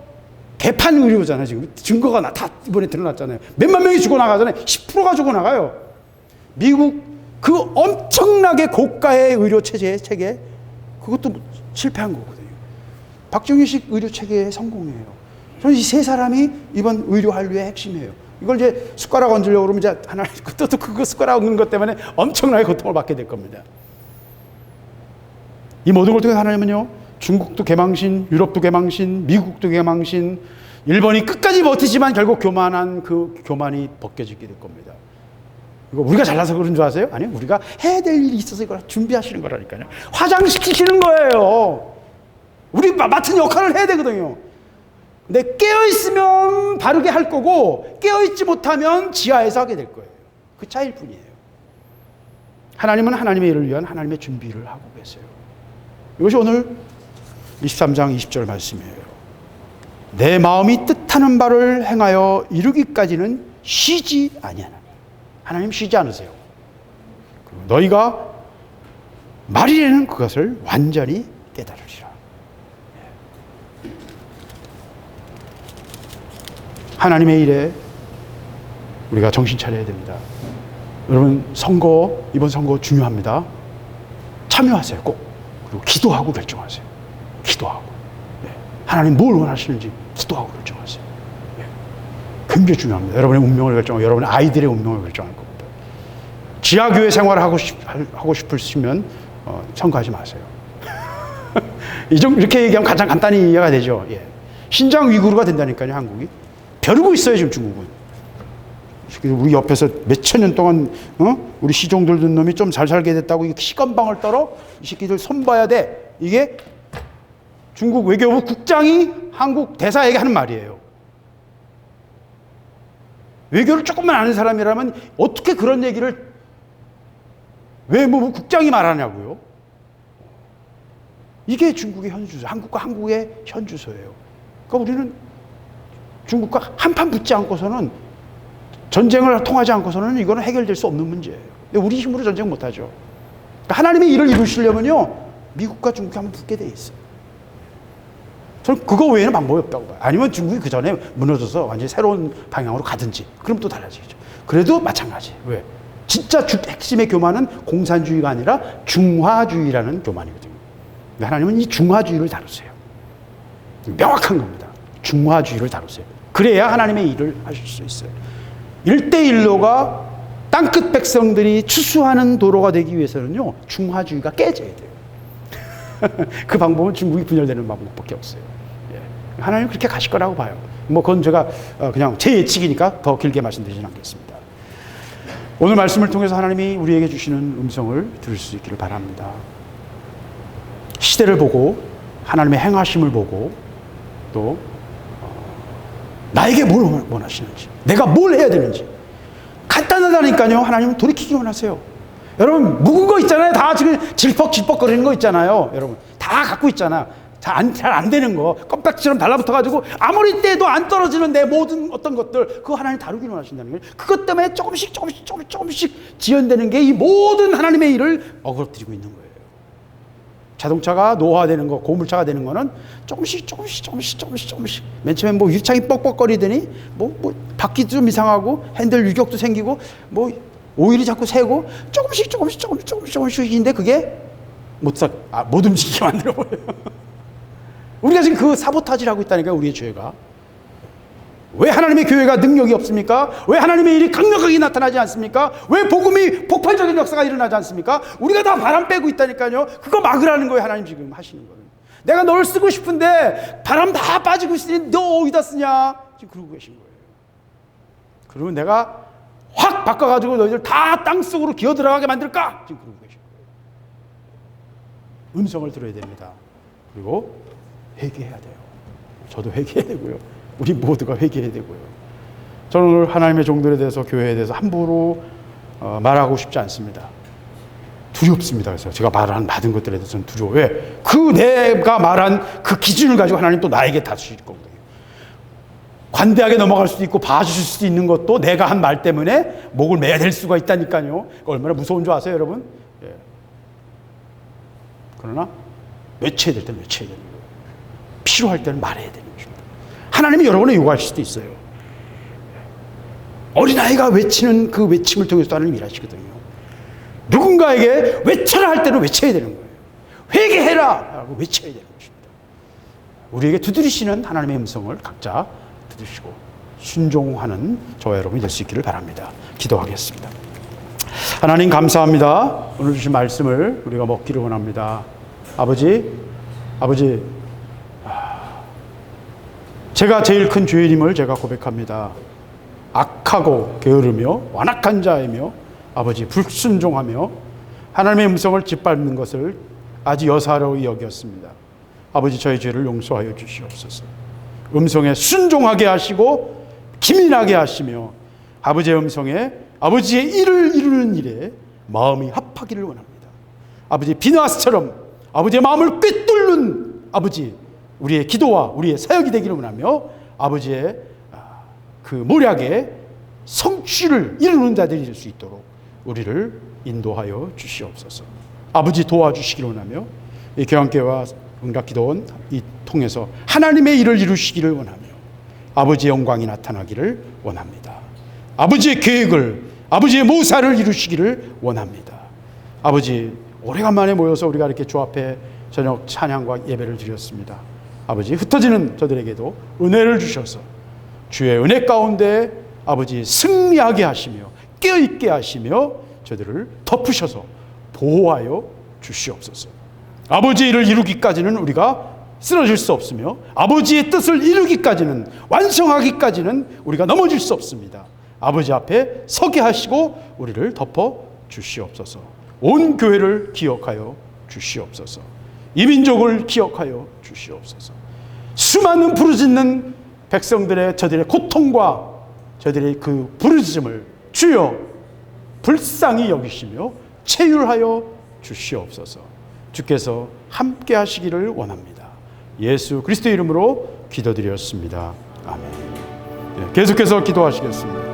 개판 의료잖아요. 지금 증거가 다 이번에 드러났잖아요. 몇만 명이 죽어나가잖아요. 10%가 죽어나가요. 미국 그 엄청나게 고가의 의료 체계, 그것도 실패한 거거든요. 박정희식 의료 체계의 성공이에요. 저는 이 3사람이 이번 의료 한류의 핵심이에요. 이걸 이제 숟가락 얹으려고 그러면 이제 하나님, 또 그거 숟가락 얹는 것 때문에 엄청나게 고통을 받게 될 겁니다. 이 모든 걸 통해 하나님은요, 중국도 개망신, 유럽도 개망신, 미국도 개망신, 일본이 끝까지 버티지만 결국 교만한 그 교만이 벗겨지게 될 겁니다. 이거 우리가 잘나서 그런 줄 아세요? 아니요, 우리가 해야 될 일이 있어서 이걸 준비하시는 거라니까요. 화장시키시는 거예요. 우리 맡은 역할을 해야 되거든요. 근데 깨어있으면 바르게 할 거고, 깨어있지 못하면 지하에서 하게 될 거예요. 그 차이일 뿐이에요. 하나님은 하나님의 일을 위한 하나님의 준비를 하고 계세요. 이것이 오늘 23장 20절 말씀이에요. 내 마음이 뜻하는 바를 행하여 이루기까지는 쉬지 아니하나니. 하나님 쉬지 않으세요. 너희가 말이라는 그것을 완전히 깨달으리라. 하나님의 일에 우리가 정신 차려야 됩니다. 여러분, 이번 선거 중요합니다. 참여하세요, 꼭. 그리고 기도하고 결정하세요. 기도하고. 네. 하나님 뭘 원하시는지 기도하고 결정하세요. 네. 굉장히 중요합니다. 여러분의 운명을 결정하고 여러분의 아이들의 운명을 결정할 겁니다. 지하교회 생활을 하고 싶으시면 선거하지 마세요. 이렇게 얘기하면 가장 간단히 이해가 되죠. 예. 신장 위구르가 된다니까요, 한국이. 벼르고 있어요, 지금 중국은. 우리 옆에서 몇천 년 동안 우리 시종들 둔 놈이 좀 잘 살게 됐다고 시건방을 떨어? 이 새끼들 손봐야 돼. 이게 중국 외교부 국장이 한국 대사에게 하는 말이에요. 외교를 조금만 아는 사람이라면 어떻게 그런 얘기를 외무부 국장이 말하냐고요. 이게 중국의 현주소, 한국과 한국의 현주소예요. 그러니까 우리는 중국과 한판 붙지 않고서는, 전쟁을 통하지 않고서는 이거는 해결될 수 없는 문제예요. 근데 우리 힘으로 전쟁 못하죠. 그러니까 하나님의 일을 이루시려면요, 미국과 중국이 한번 붙게 돼 있어요. 저는 그거 외에는 방법이 없다고 봐요. 아니면 중국이 그 전에 무너져서 완전히 새로운 방향으로 가든지, 그럼 또 달라지겠죠. 그래도 마찬가지. 왜? 진짜 핵심의 교만은 공산주의가 아니라 중화주의라는 교만이거든요. 하나님은 이 중화주의를 다루세요. 명확한 겁니다. 중화주의를 다루세요. 그래야 하나님의 일을 하실 수 있어요. 1대1로가 땅끝 백성들이 추수하는 도로가 되기 위해서는요, 중화주의가 깨져야 돼요. 그 방법은 중국이 분열되는 방법밖에 없어요. 예. 하나님 그렇게 가실 거라고 봐요. 뭐 그건 제가 그냥 제 예측이니까 더 길게 말씀드리진 않겠습니다. 오늘 말씀을 통해서 하나님이 우리에게 주시는 음성을 들을 수 있기를 바랍니다. 시대를 보고 하나님의 행하심을 보고 또 나에게 뭘 원하시는지, 내가 뭘 해야 되는지 간단하다니까요. 하나님은 돌이키기 원하세요. 여러분 묵은 거 있잖아요. 다 지금 질퍽질퍽거리는 거 있잖아요. 여러분 다 갖고 있잖아. 잘 안 되는 거 껌딱지처럼 달라붙어가지고 아무리 떼도 안 떨어지는 내 모든 어떤 것들, 그거 하나님 다루기를 원하신다는 거예요. 그것 때문에 조금씩 지연되는 게 이 모든 하나님의 일을 어그러뜨리고 있는 거예요. 자동차가 노화되는 거, 고물차가 되는 거는 조금씩 맨 처음에 뭐 유창이 뻑뻑거리더니 뭐 바퀴도 좀 이상하고 핸들 유격도 생기고 뭐 오일이 자꾸 새고 조금씩인데 그게 못 움직이게 만들어버려요. 우리가 지금 그 사보타지를 하고 있다니까, 우리의 죄가. 왜 하나님의 교회가 능력이 없습니까? 왜 하나님의 일이 강력하게 나타나지 않습니까? 왜 복음이 폭발적인 역사가 일어나지 않습니까? 우리가 다 바람 빼고 있다니까요. 그거 막으라는 거예요. 하나님 지금 하시는 거는. 내가 널 쓰고 싶은데 바람 다 빠지고 있으니 너 어디다 쓰냐? 지금 그러고 계신 거예요. 그러면 내가 확 바꿔가지고 너희들 다 땅속으로 기어 들어가게 만들까? 지금 그러고 계신 거예요. 음성을 들어야 됩니다. 그리고 회개해야 돼요. 저도 회개해야 되고요. 우리 모두가 회개해야 되고요. 저는 오늘 하나님의 종들에 대해서, 교회에 대해서 함부로 말하고 싶지 않습니다. 두렵습니다. 그래서 제가 받은 것들에 대해서는 두려워. 왜? 내가 말한 그 기준을 가지고 하나님 또 나에게 다투실 거거든요. 관대하게 넘어갈 수도 있고 봐주실 수도 있는 것도 내가 한 말 때문에 목을 매야 될 수가 있다니까요. 얼마나 무서운 줄 아세요, 여러분? 예. 그러나 외쳐야 될 때는 외쳐야 되는 거예요. 필요할 때는 말해야 되는 것입니다. 하나님이 여러분을 요구하실 수도 있어요. 어린아이가 외치는 그 외침을 통해서 하나님이 일하시거든요. 누군가에게 외쳐라 할 때는 외쳐야 되는 거예요. 회개해라 라고 외쳐야 되는 것입니다. 우리에게 두드리시는 하나님의 음성을 각자 들으시고 순종하는 저와 여러분이 될 수 있기를 바랍니다. 기도하겠습니다. 하나님 감사합니다. 오늘 주신 말씀을 우리가 먹기를 원합니다. 아버지, 제가 제일 큰 죄인임을 제가 고백합니다. 악하고 게으르며 완악한 자이며 아버지 불순종하며 하나님의 음성을 짓밟는 것을 아주 여사로이 여겼습니다. 아버지 저의 죄를 용서하여 주시옵소서. 음성에 순종하게 하시고 기민하게 하시며 아버지의 음성에 아버지의 일을 이루는 일에 마음이 합하기를 원합니다. 아버지 비나스처럼 아버지의 마음을 꿰뚫는 아버지 우리의 기도와 우리의 사역이 되기를 원하며 아버지의 그 모략의 성취를 이루는 자들이 될 수 있도록 우리를 인도하여 주시옵소서. 아버지 도와주시기를 원하며 이 교환교회와 응답기도원 이 통해서 하나님의 일을 이루시기를 원하며 아버지의 영광이 나타나기를 원합니다. 아버지의 계획을, 아버지의 모사를 이루시기를 원합니다. 아버지 오래간만에 모여서 우리가 이렇게 주 앞에 저녁 찬양과 예배를 드렸습니다. 아버지 흩어지는 저들에게도 은혜를 주셔서 주의 은혜 가운데 아버지 승리하게 하시며 깨어있게 하시며 저들을 덮으셔서 보호하여 주시옵소서. 아버지의 일을 이루기까지는 우리가 쓰러질 수 없으며 아버지의 뜻을 이루기까지는, 완성하기까지는 우리가 넘어질 수 없습니다. 아버지 앞에 서게 하시고 우리를 덮어 주시옵소서. 온 교회를 기억하여 주시옵소서. 이 민족을 기억하여 주시옵소서. 수많은 부르짖는 백성들의 저들의 고통과 저들의 그 부르짖음을 주여 불쌍히 여기시며 체휼하여 주시옵소서. 주께서 함께 하시기를 원합니다. 예수 그리스도의 이름으로 기도드렸습니다. 아멘. 계속해서 기도하시겠습니다.